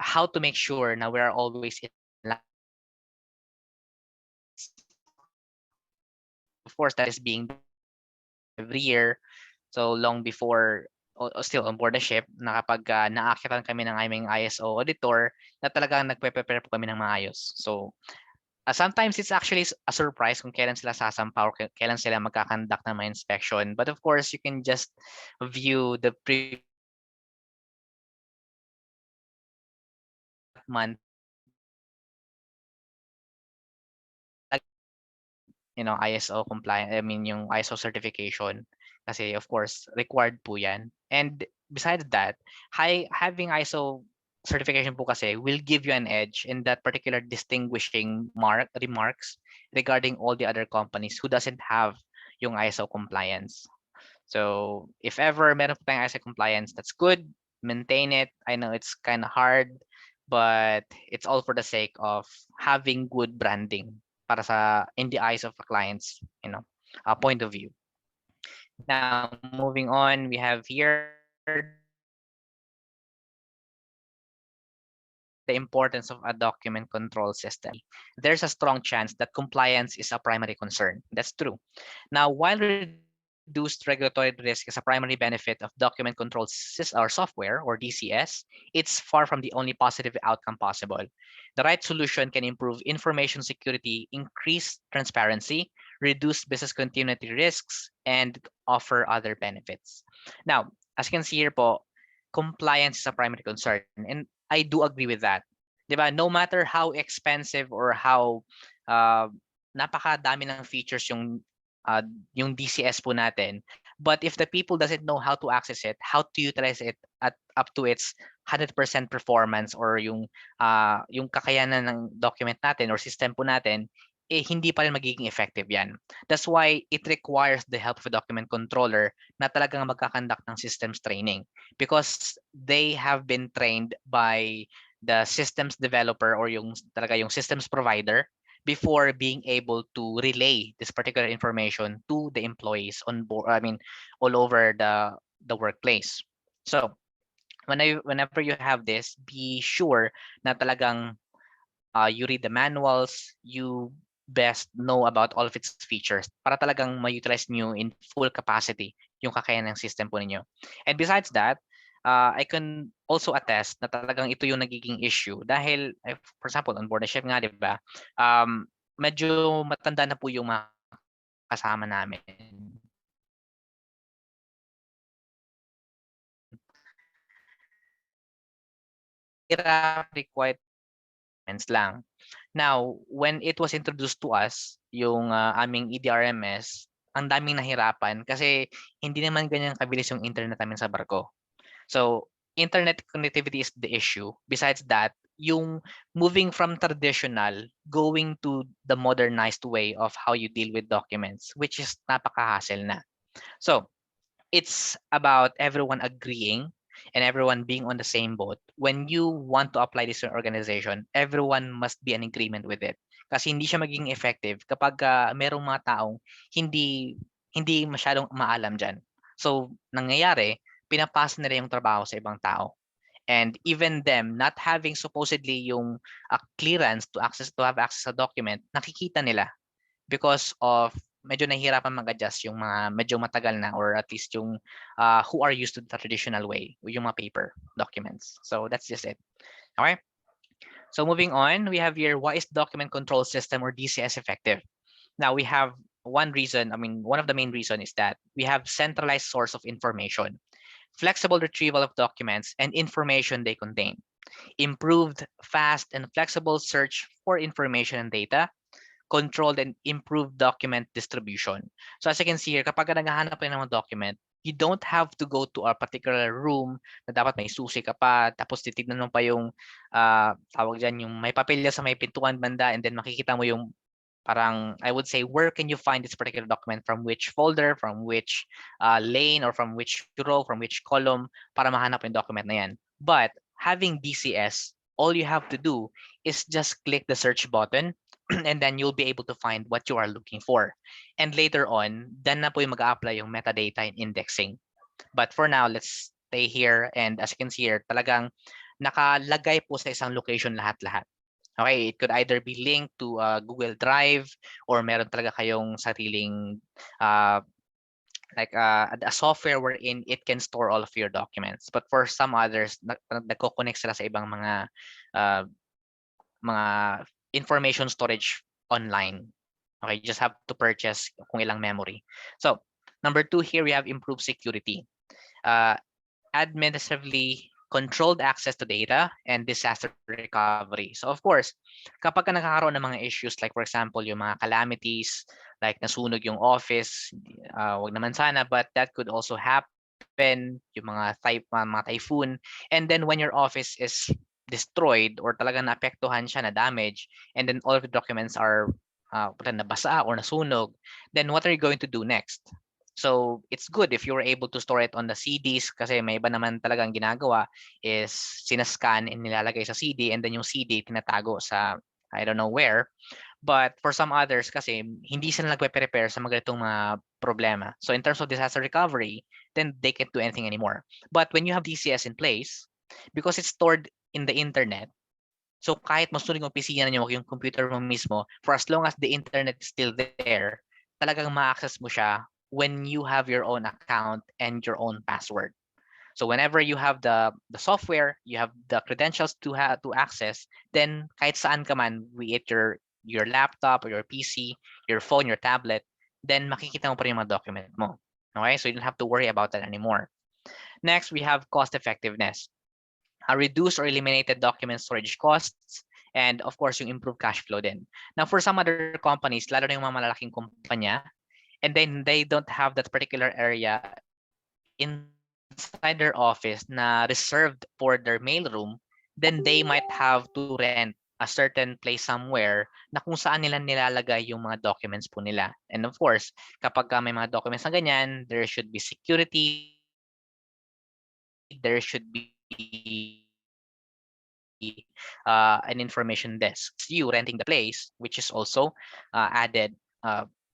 how to make sure na we are always in line. Of course, that is being every year. So long before still on board the ship na kapag naakyatan kami ng aming ISO auditor na talagang nagpe-prepare po kami ng maayos. So sometimes it's actually a surprise kung kailan sila sasampaw, kailan sila magkakandak ng mga inspection. But of course, you can just view the previous month, ISO compliant, I mean yung ISO certification kasi of course required po yan. And besides that, having ISO certification po kasi will give you an edge in that particular distinguishing remarks regarding all the other companies who doesn't have yung ISO compliance. So if ever meron po tayong ISO compliance, that's good. Maintain it. I know it's kind of hard, but it's all for the sake of having good branding para sa in the eyes of the clients, point of view. Now, moving on, we have here the importance of a document control system. There's a strong chance that compliance is a primary concern. That's true. Now, while reduced regulatory risk is a primary benefit of document control or software or DCS, it's far from the only positive outcome possible. The right solution can improve information security, increase transparency, reduce business continuity risks, and offer other benefits. Now, as you can see here po, compliance is a primary concern, and I do agree with that. Diba? No matter how expensive or how napakadami ng features yung DCS po natin, but if the people doesn't know how to access it, how to utilize it at up to its 100% performance or yung kakayanan ng document natin or system po natin, hindi pa rin magiging effective yan. That's why it requires the help of a document controller na talagang magkakandak ng systems training because they have been trained by the systems developer or yung systems provider before being able to relay this particular information to the employees on board, all over the workplace. So whenever you have this, be sure na talagang you read the manuals, you best know about all of its features para talagang ma-utilize nyo in full capacity yung kakayanan ng system po ninyo. And besides that, I can also attest na talagang ito yung nagiging issue dahil, for example, on board the ship nga, di ba, medyo matanda na po yung mga kasama namin. Requirements lang. Now, when it was introduced to us, yung aming EDRMS, ang daming nahirapan kasi hindi naman ganyan kabilis yung internet namin sa barko. So, internet connectivity is the issue. Besides that, yung moving from traditional, going to the modernized way of how you deal with documents, which is napaka-hassle na. So, it's about everyone agreeing and everyone being on the same boat. When you want to apply this to an organization, everyone must be in agreement with it. Kasi hindi siya magiging effective kapag merong mga taong hindi masyadong maalam dyan. So, nangyayari, pinapasa nila yung trabaho sa ibang tao. And even them not having supposedly yung clearance to have access sa document, nakikita nila because of medyo nahihirapan mag-adjust yung mga medyo matagal na or at least yung who are used to the traditional way, yung mga paper documents. So that's just it. Okay. So moving on, we have here, why is document control system or DCS effective? Now we have one reason, one of the main reason is that we have centralized source of information, flexible retrieval of documents and information they contain, improved, fast, and flexible search for information and data, controlled and improved document distribution. So as you can see here, kapag naghahanap kayo ng mga document, you don't have to go to a particular room na dapat may susi ka pa, tapos titignan mo pa yung tawag dyan, yung may papelya sa may pintuan banda, and then makikita mo yung Parang, I would say, where can you find this particular document, from which folder, from which lane, or from which row, from which column, para mahanap yung document na yan. But having DCS, all you have to do is just click the search button and then you'll be able to find what you are looking for. And later on, then na po yung mag-a-apply yung metadata and indexing. But for now, let's stay here. And as you can see here, talagang nakalagay po sa isang location lahat-lahat. Okay, it could either be linked to Google Drive, or meron talaga kayong sariling like a software wherein it can store all of your documents. But for some others, nagko-connect sila sa ibang mga information storage online. Okay, you just have to purchase kung ilang memory. So number 2 here, we have improved security. Administratively controlled access to data and disaster recovery. So of course, kapag ka nakakaroon ng mga issues, like for example, yung mga calamities, like nasunog yung office, wag naman sana, but that could also happen, yung mga typhoon, and then when your office is destroyed or talagang naapektuhan siya, na damage, and then all of the documents are nabasa or nasunog, then what are you going to do next? So it's good if you were able to store it on the CDs, kasi may iba naman talagang ginagawa is sinascan and nilalagay sa CD, and then yung CD tinatago sa I don't know where. But for some others kasi hindi sila nagpe-prepare sa mga ganitong mga problema. So in terms of disaster recovery, then they can't do anything anymore. But when you have DCS in place, because it's stored in the internet, so kahit masunog yung opisina niyo, yung computer mo mismo, for as long as the internet is still there, talagang ma-access mo siya when you have your own account and your own password. So whenever you have the software, you have the credentials to access, then kahit saan ka man, be it your laptop or your PC, your phone, your tablet, then makikita mo pa rin yung mga document mo. Okay, so you don't have to worry about that anymore. Next, we have cost effectiveness. Reduce or eliminated document storage costs, and of course yung improved cash flow din. Now for some other companies, lalo na yung mga malalaking kumpanya, and then they don't have that particular area inside their office na reserved for their mailroom, then they might have to rent a certain place somewhere na kung saan nila nilalagay yung mga documents po nila. And of course, kapag may mga documents na ganyan, there should be security, there should be an information desk. It's you renting the place, which is also added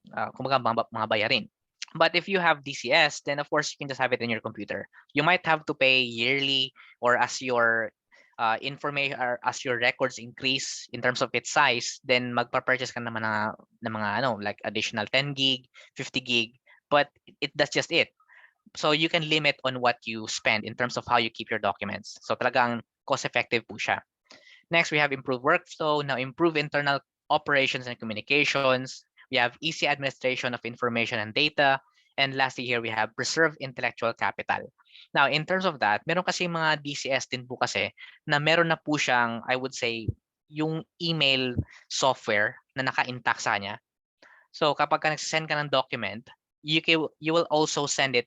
kumbaga mga bayarin. But if you have DCS, then of course you can just have it in your computer. You might have to pay yearly, or as your information or as your records increase in terms of its size, then magpa-purchase ka naman ng mga like additional 10 gig, 50 gig, but that's just it. So you can limit on what you spend in terms of how you keep your documents. So talagang cost-effective po siya. Next, we have improved workflow. Now, improve internal operations and communications. We have easy administration of information and data. And lastly here, we have preserve intellectual capital. Now, in terms of that, meron kasi mga DCS din po kasi na meron na po siyang, I would say, yung email software na naka-intact sa kanya. So kapag ka nagsisend ka ng document, you will also send it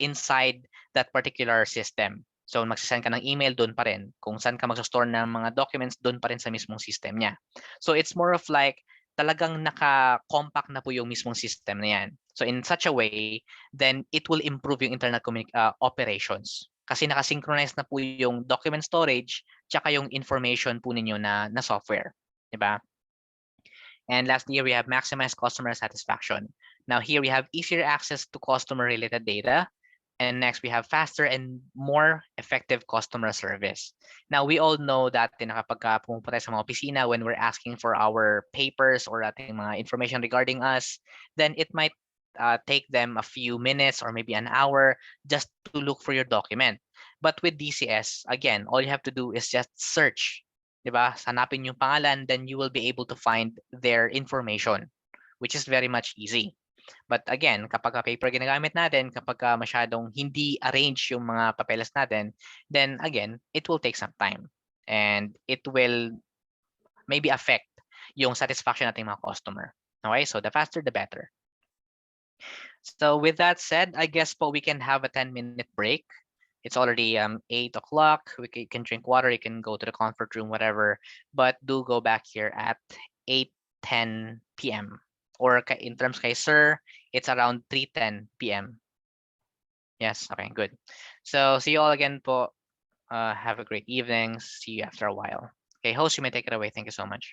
inside that particular system. So magsisend ka ng email, doon pa rin. Kung saan ka mag-store ng mga documents, doon pa rin sa mismong system niya. So it's more of like, talagang naka-compact na po yung mismong system na yan. So in such a way, then it will improve yung internal operations. Kasi naka-synchronize na po yung document storage, tsaka yung information po ninyo na software. Diba? And lastly, we have maximized customer satisfaction. Now here we have easier access to customer-related data. And next, we have faster and more effective customer service. Now, we all know that kapag pumunta tayo sa mga opisina, when we're asking for our papers or ating mga information regarding us, then it might take them a few minutes or maybe an hour just to look for your document. But with DCS, again, all you have to do is just search. Diba? Hanapin yung pangalan, then you will be able to find their information, which is very much easy. But again, kapag paper ginagamit natin, kapag masyadong hindi arrange yung mga papeles natin, then again, it will take some time. And it will maybe affect yung satisfaction nating mga customer. Okay, so the faster, the better. So with that said, I guess po we can have a 10-minute break. It's already 8 o'clock. You can drink water, you can go to the comfort room, whatever. But do go back here at 8:10 p.m. Or in terms kay sir, it's around 3:10 p.m. Yes, okay, good. So see you all again po. Have a great evening. See you after a while. Okay, host, you may take it away. Thank you so much.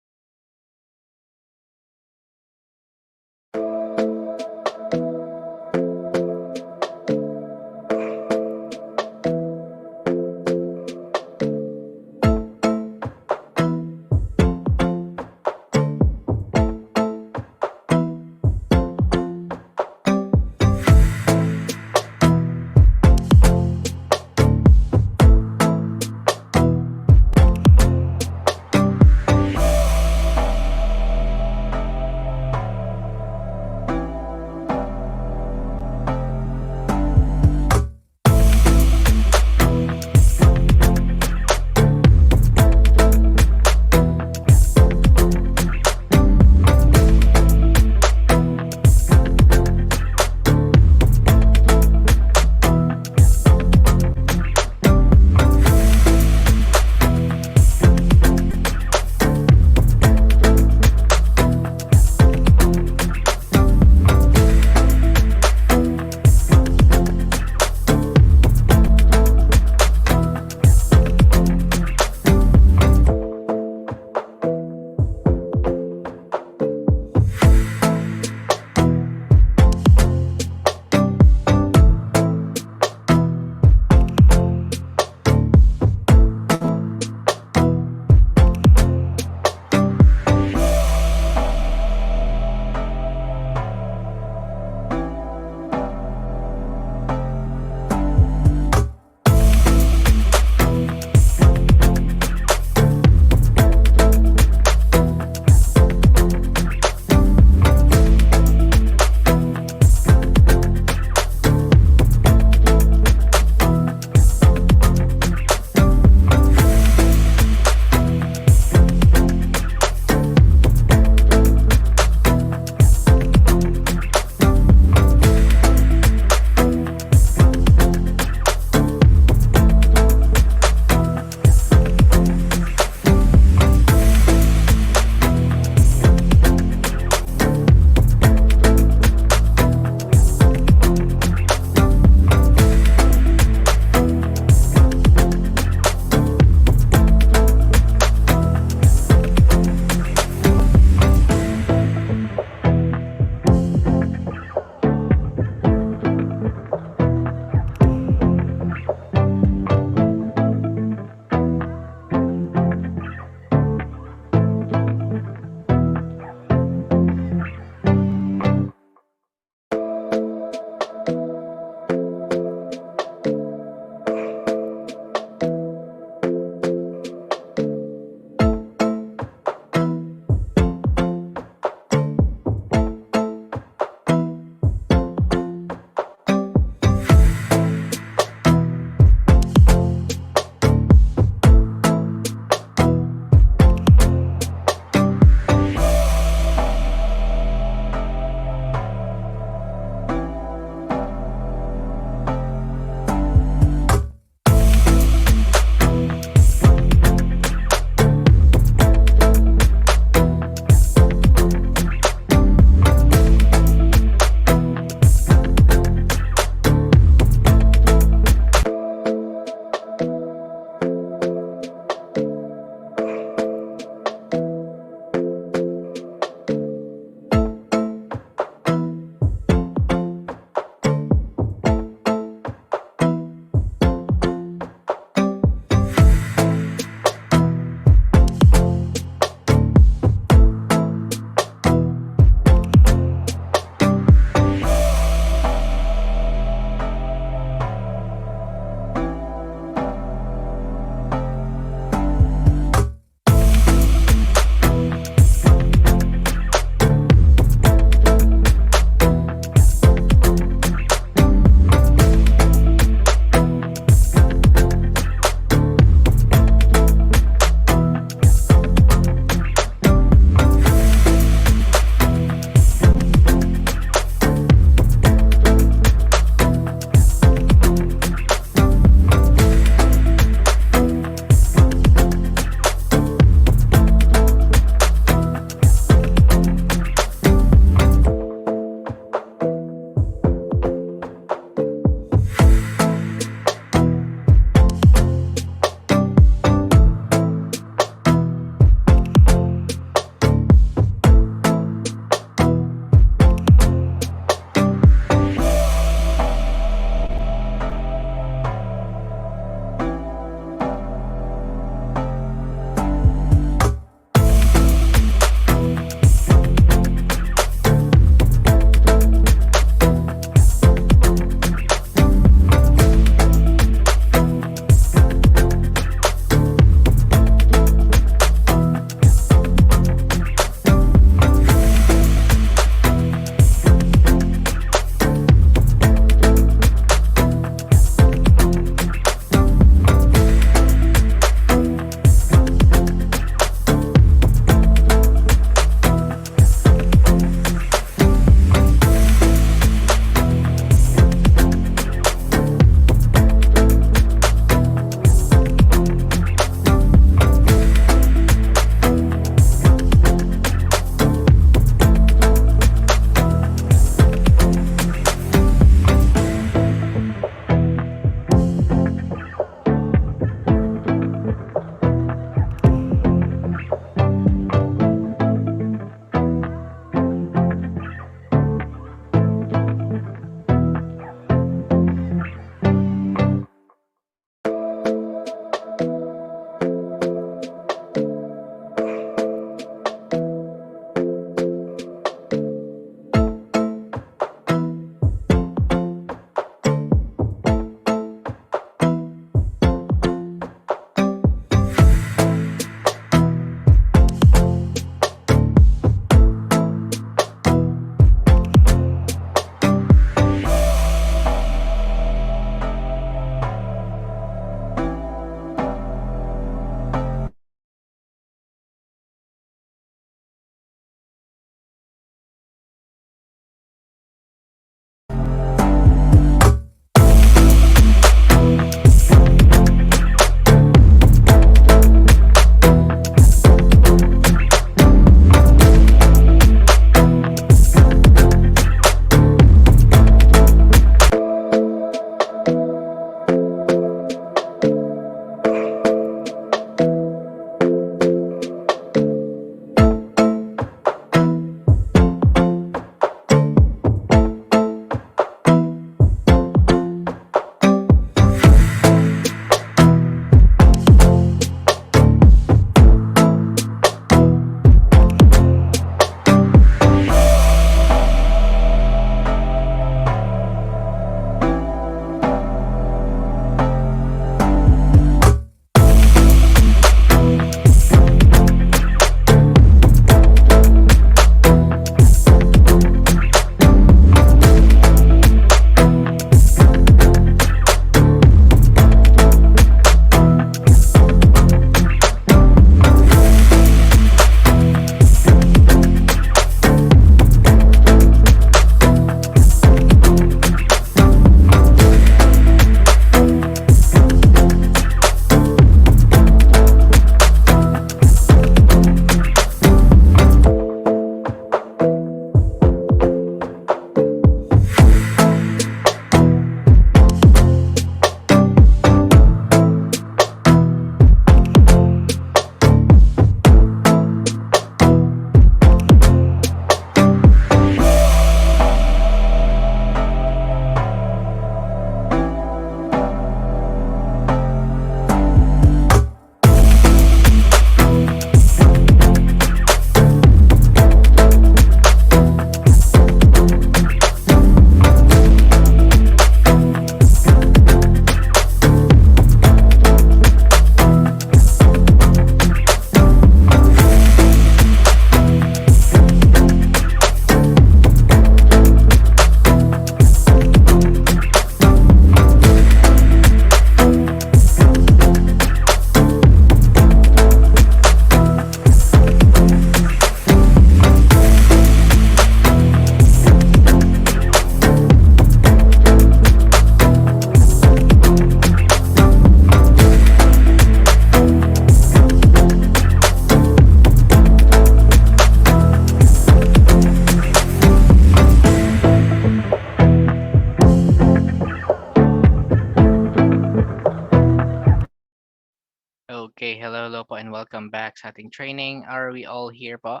Okay, hello po and welcome back sa ating training. Are we all here po?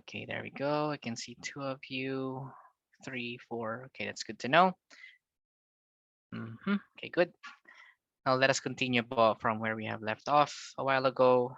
Okay, there we go. I can see 2 of you, 3, 4. Okay, that's good to know. Okay, good. Now let us continue po from where we have left off a while ago.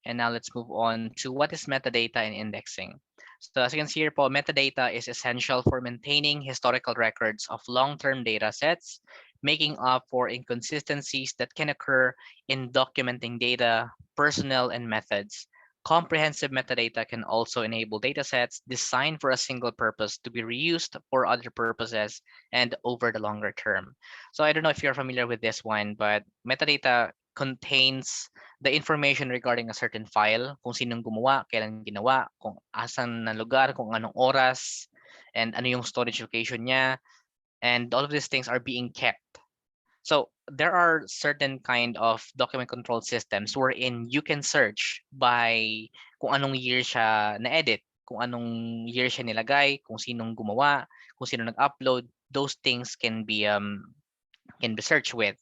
And now let's move on to what is metadata and indexing. So as you can see here po, metadata is essential for maintaining historical records of long-term data sets, making up for inconsistencies that can occur in documenting data, personnel, and methods. Comprehensive metadata can also enable datasets designed for a single purpose to be reused for other purposes and over the longer term. So I don't know if you're familiar with this one, but metadata contains the information regarding a certain file, kung sinong gumawa, kailan ginawa, kung asan na lugar, kung anong oras, and ano yung storage location niya, and all of these things are being kept. So there are certain kind of document control systems wherein you can search by kung anong year siya na-edit, kung anong year siya nilagay, kung sinong gumawa, kung sino nag-upload. Those things can be searched with.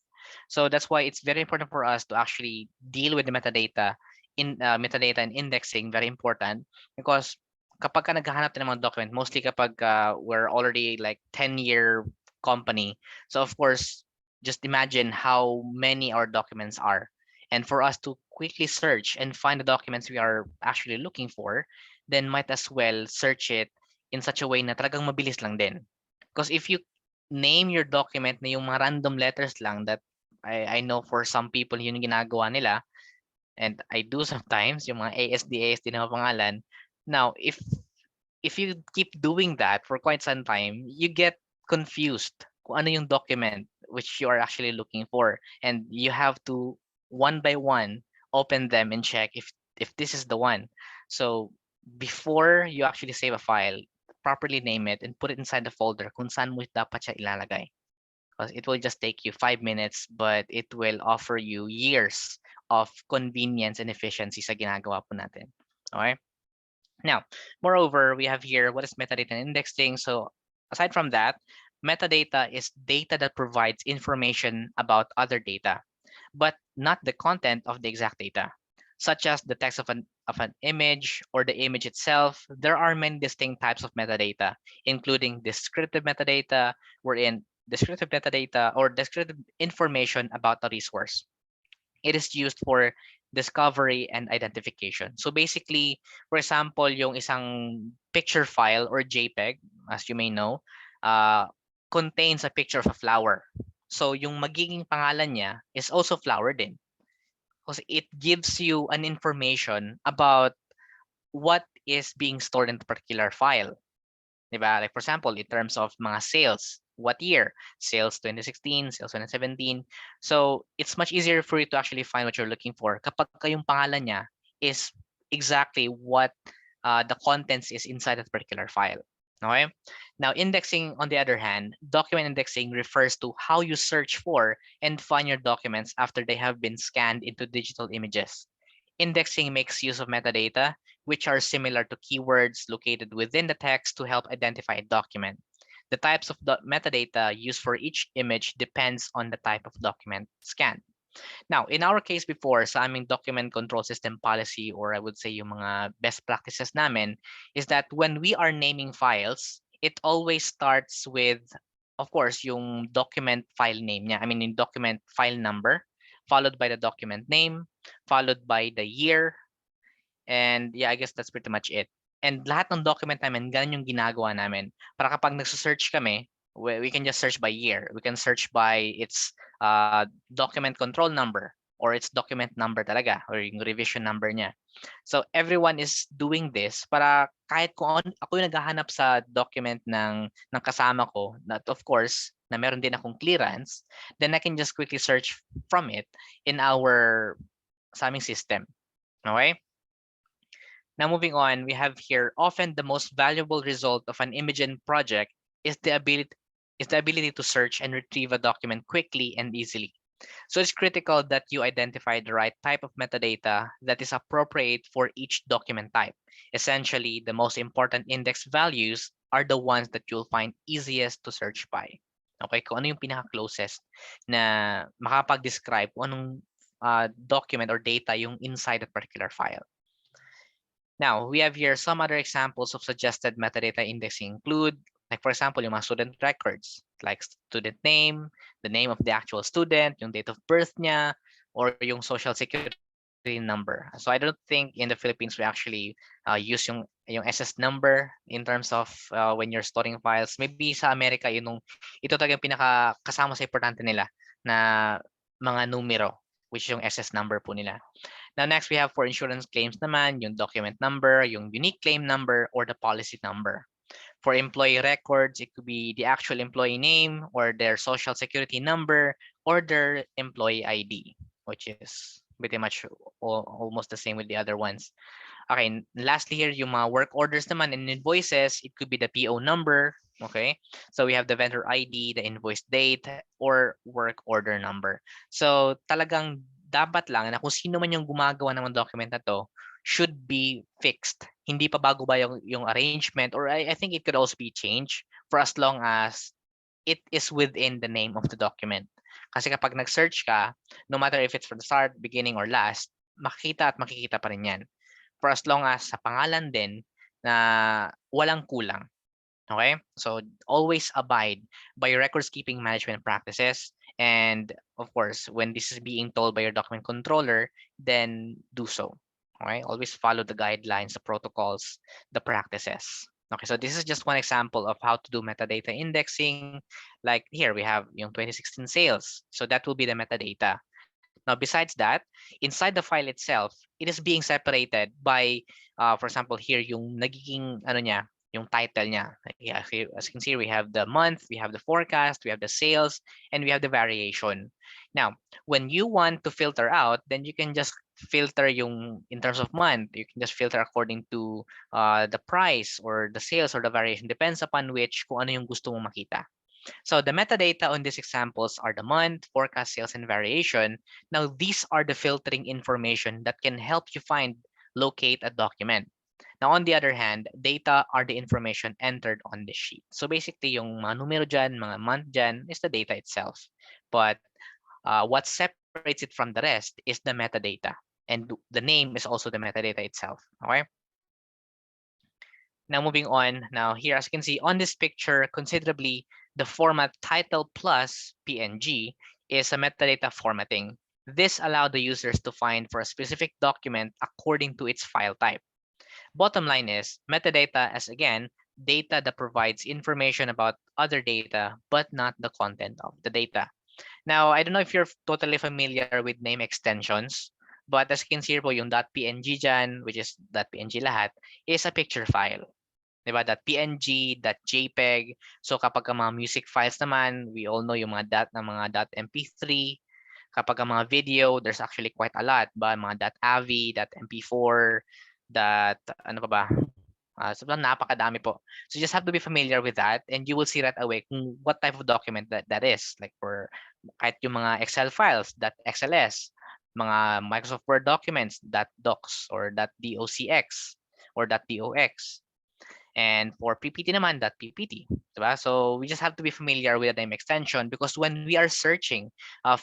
So that's why it's very important for us to actually deal with the metadata metadata and indexing, very important, because kapag ka naghahanap tayo ng mga document, mostly kapag we're already like 10-year company. So of course, just imagine how many our documents are. And for us to quickly search and find the documents we are actually looking for, then might as well search it in such a way na talagang mabilis lang din. Because if you name your document na yung mga random letters lang that I know for some people yun yung ginagawa nila, and I do sometimes, yung mga ASD na mga pangalan. Now, if you keep doing that for quite some time, you get confused kung ano yung document which you are actually looking for, and you have to one by one open them and check if this is the one. So before you actually save a file, properly name it and put it inside the folder kung saan mo dapat siya ilalagay. Because it will just take you 5 minutes, but it will offer you years of convenience and efficiency sa ginagawa po natin. Okay? Now, moreover, we have here what is metadata and indexing. So aside from that, metadata is data that provides information about other data, but not the content of the exact data, such as the text of an image or the image itself. There are many distinct types of metadata, including descriptive metadata, wherein descriptive metadata or descriptive information about a resource. It is used for discovery and identification. So basically, for example, yung isang picture file or JPEG, as you may know, contains a picture of a flower. So yung magiging pangalan niya is also flower din. Because it gives you an information about what is being stored in the particular file. Diba? Like for example, in terms of mga sales, what year? Sales 2016, sales 2017. So it's much easier for you to actually find what you're looking for kapag yung pangalan niya is exactly what the contents is inside that particular file. Okay. Now, indexing, on the other hand, document indexing refers to how you search for and find your documents after they have been scanned into digital images. Indexing makes use of metadata, which are similar to keywords located within the text to help identify a document. The types of metadata used for each image depends on the type of document scanned. Now, in our case before, sa aming document control system policy, or I would say yung mga best practices namin, is that when we are naming files, it always starts with, of course, yung document file name niya. I mean, yung document file number, followed by the document name, followed by the year, and yeah, I guess that's pretty much it. And lahat ng document namin, ganun yung ginagawa namin. Para kapag nagsa-search kami, we can just search by year. We can search by its document control number or its document number talaga or yung revision number niya. So everyone is doing this para kahit kung ako yung naghahanap sa document ng kasama ko, that of course, na meron din akong clearance, then I can just quickly search from it in our sa aming system. Okay? Now moving on, we have here often the most valuable result of an Imagen project is the ability to search and retrieve a document quickly and easily. So it's critical that you identify the right type of metadata that is appropriate for each document type. Essentially, the most important index values are the ones that you'll find easiest to search by. Okay, kung ano yung pinaka-closest na makapag-describe kung anong document or data yung inside a particular file. Now, we have here some other examples of suggested metadata indexing include, like for example, yung mga student records, like student name, the name of the actual student, yung date of birth niya, or yung social security number. So I don't think in the Philippines we actually use yung SS number in terms of when you're storing files. Maybe sa Amerika ito talaga yung pinaka kasama sa importante nila na mga numero, which is yung SS number po nila. Now next we have for insurance claims naman yung document number, yung unique claim number, or the policy number. For employee records, it could be the actual employee name or their social security number or their employee ID, which is pretty much almost the same with the other ones. Okay, lastly here, yung mga work orders naman and invoices, it could be the PO number, okay? So we have the vendor ID, the invoice date, or work order number. So talagang dapat lang na kung sino man yung gumagawa ng document na to, should be fixed. Hindi pa bago ba yung arrangement, or I think it could also be changed for as long as it is within the name of the document. Kasi kapag nag-search ka, no matter if it's for the start, beginning, or last, makikita at makikita pa rin yan. For as long as sa pangalan din na walang kulang. Okay? So always abide by your records keeping management practices. And of course, when this is being told by your document controller, then do so. Okay? Always follow the guidelines, the protocols, the practices. Okay, so this is just one example of how to do metadata indexing. Like here, we have yung 2016 sales. So that will be the metadata. Now, besides that, inside the file itself, it is being separated by, for example, here yung nagiging ano niya, yung title niya. Yeah, as you can see, we have the month, we have the forecast, we have the sales, and we have the variation. Now, when you want to filter out, then you can just filter yung in terms of month. You can just filter according to the price or the sales or the variation. Depends upon which kung ano yung gusto mong makita. So the metadata on these examples are the month, forecast, sales, and variation. Now, these are the filtering information that can help you locate a document. Now, on the other hand, data are the information entered on the sheet. So basically, yung mga numero dyan, mga month dyan, is the data itself. But what separates it from the rest is the metadata. And the name is also the metadata itself. Okay? Now, moving on. Now, here, as you can see on this picture, considerably, the format title plus PNG is a metadata formatting. This allows the users to find for a specific document according to its file type. Bottom line is metadata as, again, data that provides information about other data, but not the content of the data. Now, I don't know if you're totally familiar with name extensions, but as you can see po, yung .png dyan, which is .png lahat, is a picture file. Diba? .png, .jpeg. So kapag mga music files naman, we all know yung mga mga .mp3. Kapag mga video, there's actually quite a lot. Ba? Mga .avi, .mp4, ano pa ba? So napakadami po. So you just have to be familiar with that, and you will see right away what type of document that is. Like for kahit yung mga Excel files, .xls, mga Microsoft Word documents, .docs or .docx or .dox. And for PPT naman, .ppt. Diba? So we just have to be familiar with the name extension, because when we are searching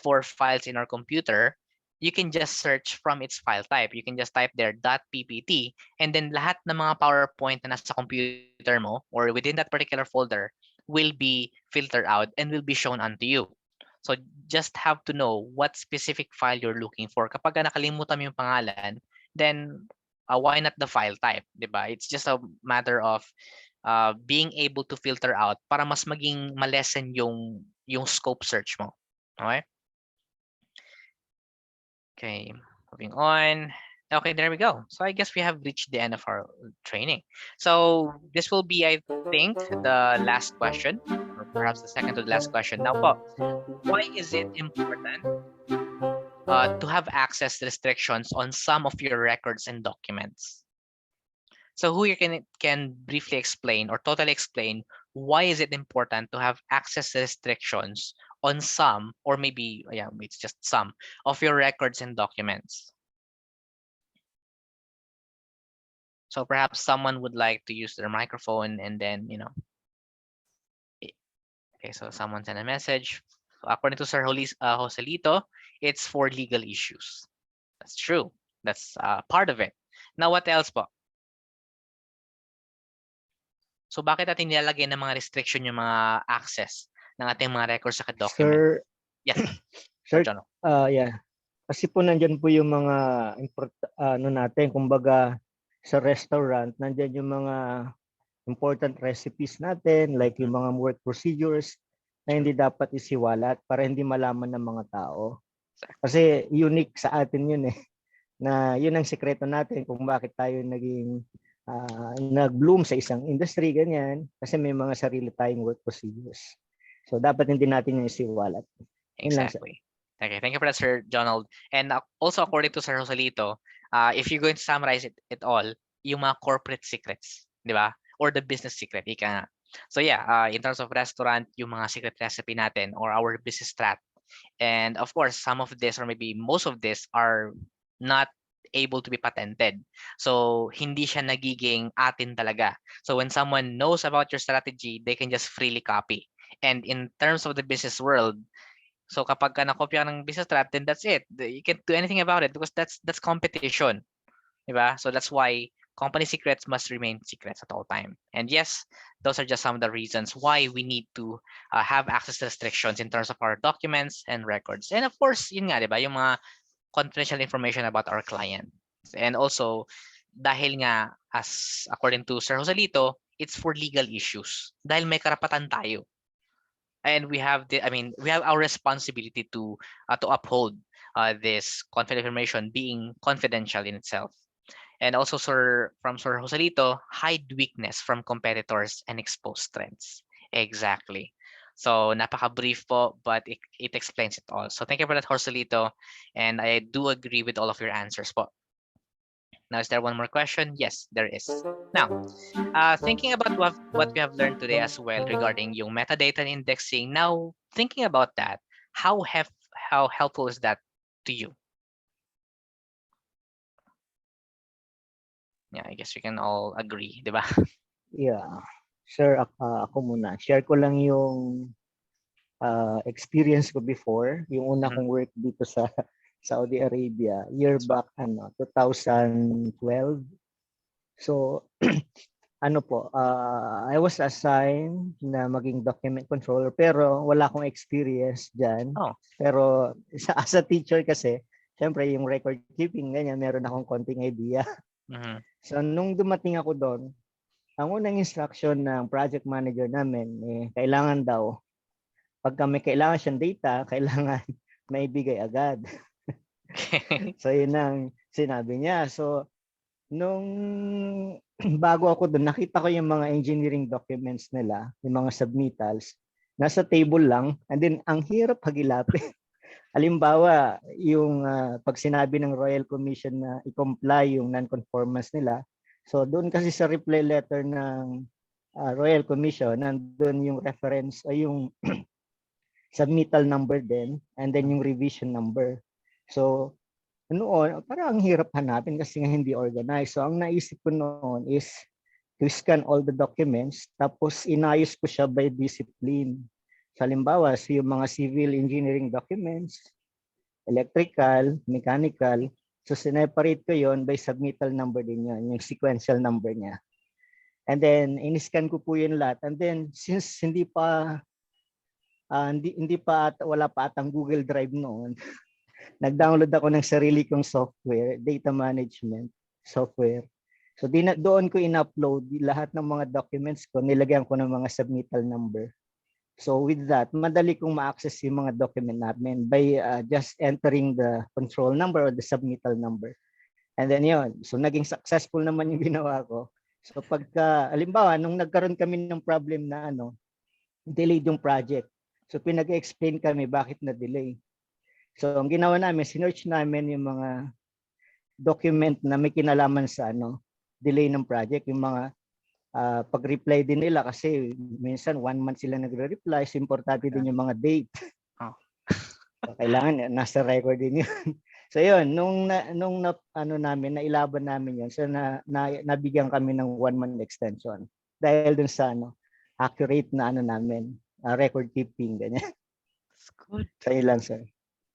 for files in our computer, you can just search from its file type. You can just type there .ppt, and then lahat ng mga PowerPoint na nasa computer mo or within that particular folder will be filtered out and will be shown unto you. So just have to know what specific file you're looking for. Kapag nakalimutan mo yung pangalan, then why not the file type, diba? It's just a matter of being able to filter out para mas maging malesen yung scope search mo. Okay? Okay, moving on. Okay, there we go. So I guess we have reached the end of our training. So this will be, I think, the last question, or perhaps the second to the last question. Now po, why is it important to have access restrictions on some of your records and documents? So who you can briefly explain or totally explain why is it important to have access restrictions on some, or maybe it's just some of your records and documents? So perhaps someone would like to use their microphone and then Okay, so someone sent a message. According to Sir Joselito, it's for legal issues. That's true. That's part of it. Now, what else po? So bakit natin nilalagay ng mga restriction yung mga access ng ating mga records sa document? Sir, Yes, sir, John. yeah. Kasi po nandyan po yung mga natin, kumbaga sa restaurant, nandyan yung mga important recipes natin, like yung mga work procedures na hindi dapat isiwalat para hindi malaman ng mga tao. Kasi unique sa atin yun na yun ang sekreto natin kung bakit tayo naging nag-bloom sa isang industry, ganyan, kasi may mga sarili tayong work procedures. So dapat hindi natin yung isiwalat. Exactly. Okay, thank you for that, Sir Donald. And also according to Sir Joselito, if you're going to summarize it all, yung mga corporate secrets, di ba? Or the business secret, ika nga. So yeah, in terms of restaurant, yung mga secret recipe natin or our business strat. And of course, some of this or maybe most of this are not able to be patented. So hindi siya nagiging atin talaga. So when someone knows about your strategy, they can just freely copy. And in terms of the business world, so kapag ka nakopya ng business strat, then that's it. You can't do anything about it because that's competition. Diba? So that's why company secrets must remain secrets at all time. And yes, those are just some of the reasons why we need to have access restrictions in terms of our documents and records. And of course, yun nga, diba? Yung mga confidential information about our client. And also, dahil nga, as according to Sir Joselito, it's for legal issues. Dahil may karapatan tayo. And we have we have our responsibility to uphold this confidential information being confidential in itself. And also, from Sir Joselito, hide weakness from competitors and expose strengths. Exactly. So napaka-brief po, but it explains it all. So thank you for that, Joselito. And I do agree with all of your answers po. Now, is there one more question? Yes, there is. Now, thinking about what we have learned today as well regarding yung metadata and indexing, now thinking about that, how helpful is that to you? Yeah, I guess we can all agree, di ba? Yeah. Sir, ako muna. Share ko lang yung experience ko before. Yung una kong work dito sa Saudi Arabia. Year back, 2012. So, I was assigned na maging document controller pero wala akong experience dyan. Oh. Pero as a teacher kasi, syempre yung record keeping, ganyan, meron akong konting idea. So, nung dumating ako doon, ang unang instruction ng project manager namin, kailangan daw, pagka may kailangan siyang data, kailangan maibigay agad. So, yun ang sinabi niya. So, nung bago ako doon, nakita ko yung mga engineering documents nila, yung mga submittals, nasa table lang, and then ang hirap hagilapin. Halimbawa, yung pag sinabi ng Royal Commission na i-comply yung non-conformance nila, so doon kasi sa reply letter ng Royal Commission, nandun yung reference o yung submittal number din, and then yung revision number. So, noon, parang ang hirap hanapin kasi nga hindi organized. So, ang naisip ko noon is to scan all the documents, tapos inayos ko siya by discipline. Halimbawa, yung mga civil engineering documents, electrical, mechanical, so sineparate ko yon by submittal number din yun, yung sequential number niya. And then, in-scan ko po yun lahat. And then, since wala pa atang Google Drive noon, nag-download ako ng sarili kong software, data management software. So, doon ko in-upload lahat ng mga documents ko, nilagyan ko ng mga submittal number. So with that, madali kong ma-access yung mga document namin by just entering the control number or the submittal number. And then yun, so naging successful naman yung ginawa ko. So pagka, halimbawa, nung nagkaroon kami ng problem na delayed yung project. So pinag-explain kami bakit na-delay. So ang ginawa namin, sinearch namin yung mga document na may kinalaman sa delay ng project, yung mga pag-reply din nila kasi minsan 1 month sila nagre-reply, so importante din yung mga date. So, kailangan nasa record din yun. So yun, nung nailaban namin yun, so nabigyan kami ng 1 month extension dahil dun sa accurate na namin, record keeping, ganyan. That's good. Sa ilan, sir.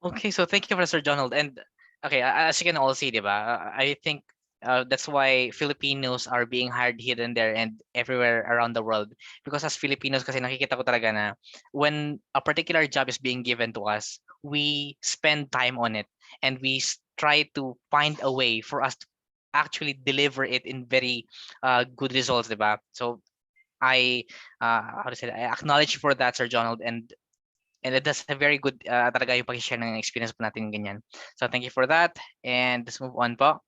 Okay, so thank you for Sir Donald. And okay, as you can all see, diba? I think that's why Filipinos are being hired here and there and everywhere around the world. Because as Filipinos, kasi nakikita ko talaga na when a particular job is being given to us, we spend time on it and we try to find a way for us to actually deliver it in very good results, diba? So I how to say that? I acknowledge you for that, Sir Donald, and that's a very good talaga yung pag-share ng experience po natin ganyan. So thank you for that, and let's move on po.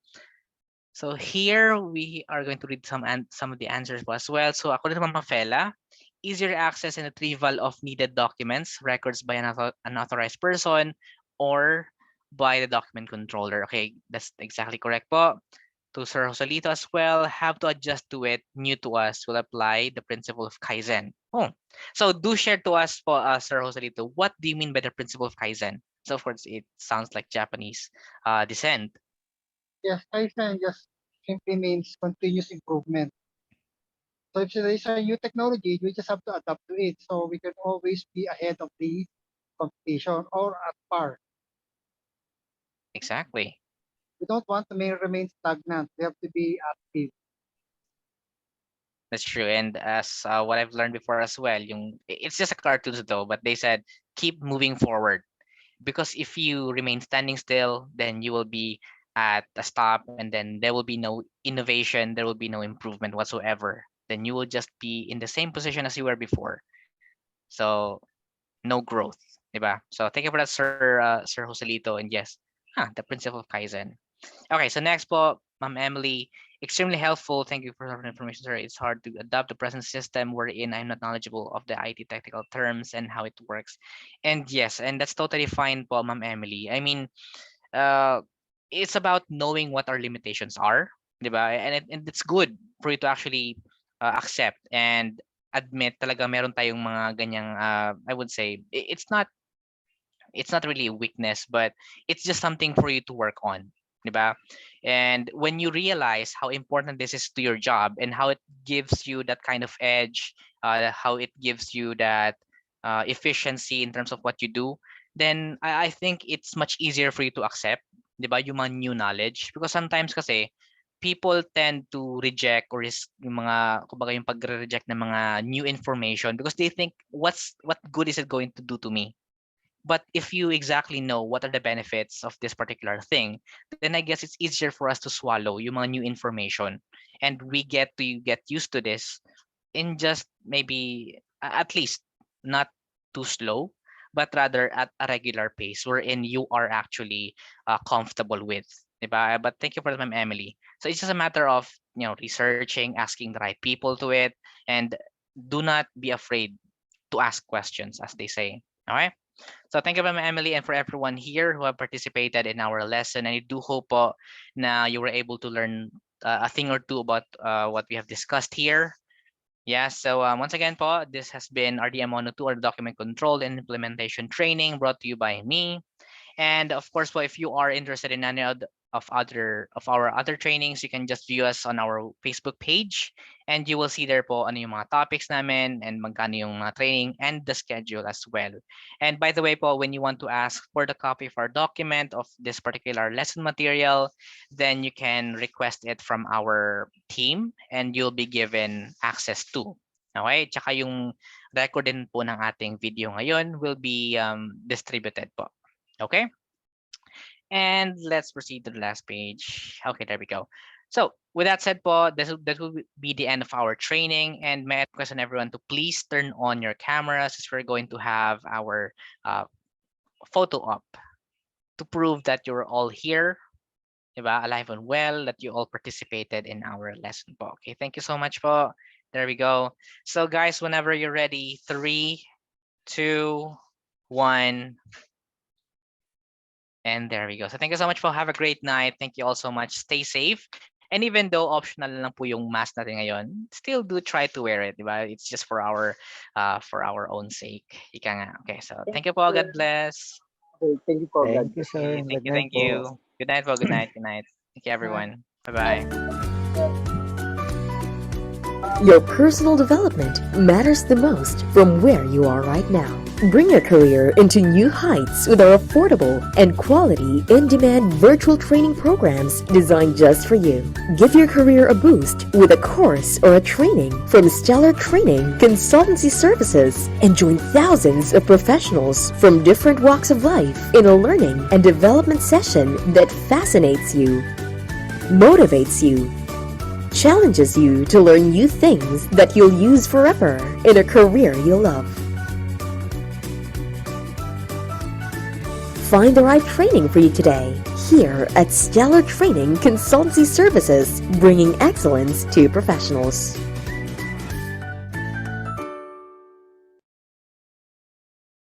So here we are going to read some of the answers po as well. So according to Mama Fela, easier access and retrieval of needed documents, records by an unauthorized person or by the document controller. Okay, that's exactly correct po. To Sir Joselito as well, have to adjust to it, new to us, will apply the principle of Kaizen. Oh, so do share to us po, Sir Joselito, what do you mean by the principle of Kaizen? So of course, it sounds like Japanese descent. Yes, Kaizen just simply means continuous improvement. So if there is a new technology, we just have to adapt to it. So we can always be ahead of the competition or at par. Exactly. We don't want to remain stagnant. We have to be active. That's true. And as what I've learned before as well, it's just a cartoons though, but they said keep moving forward. Because if you remain standing still, then you will be at a stop and then there will be no innovation, there will be no improvement whatsoever. Then you will just be in the same position as you were before. So no growth, diba? So thank you for that, Sir Joselito. And yes, the principle of Kaizen. Okay, so next po, Ma'am Emily, extremely helpful. Thank you for the information, sir. It's hard to adapt the present system wherein I'm not knowledgeable of the IT technical terms and how it works. And yes, and that's totally fine po, Ma'am Emily. I mean, it's about knowing what our limitations are, diba? And it's good for you to actually accept and admit talaga meron tayong mga ganyang, I would say, it's not really a weakness, but it's just something for you to work on, diba? And when you realize how important this is to your job and how it gives you that kind of edge, how it gives you that efficiency in terms of what you do, then I think it's much easier for you to accept, diba, yung mga new knowledge. Because sometimes kasi, people tend to reject or yung mga, kumbaga yung pag-reject ng mga new information because they think, what good is it going to do to me? But if you exactly know what are the benefits of this particular thing, then I guess it's easier for us to swallow yung mga new information. And we get used to this in just maybe, at least, not too slow, but rather at a regular pace wherein you are actually comfortable with. Diba? But thank you for that, Ma'am Emily. So it's just a matter of researching, asking the right people to it, and do not be afraid to ask questions, as they say. All right. So thank you, Ma'am Emily, and for everyone here who have participated in our lesson. And I do hope po na you were able to learn a thing or two about what we have discussed here. Yeah, so once again po, this has been RDM 102, or Document Control and Implementation Training, brought to you by me. And of course, if you are interested in any of our other trainings, you can just view us on our Facebook page, and you will see there po ano yung mga topics namin and magkano yung mga training and the schedule as well. And by the way po, when you want to ask for the copy of our document of this particular lesson material, then you can request it from our team and you'll be given access to. Okay? Tsaka yung record din po ng ating video ngayon will be distributed po. Okay, and let's proceed to the last page. Okay, there we go. So with that said po, that will be the end of our training, and may I request on everyone to please turn on your cameras as we're going to have our photo up to prove that you're all here, diba? Alive and well, that you all participated in our lesson po. Okay, thank you so much po. There we go. So guys, whenever you're ready, 3, 2, 1. And there we go. So thank you so much po. Have a great night. Thank you all so much. Stay safe. And even though optional lang po yung mask natin ngayon, still do try to wear it, diba? It's just for our own sake. Ika nga. Okay, so thank you po. God bless. Okay, thank you po. Thank you, sir. Thank you. Good night po. Good night. Good night. Thank you, everyone. Bye-bye. Your personal development matters the most from where you are right now. Bring your career into new heights with our affordable and quality in-demand virtual training programs designed just for you. Give your career a boost with a course or a training from Stellar Training Consultancy Services and join thousands of professionals from different walks of life in a learning and development session that fascinates you, motivates you, challenges you to learn new things that you'll use forever in a career you'll love. Find the right training for you today here at Stellar Training Consultancy Services, bringing excellence to professionals.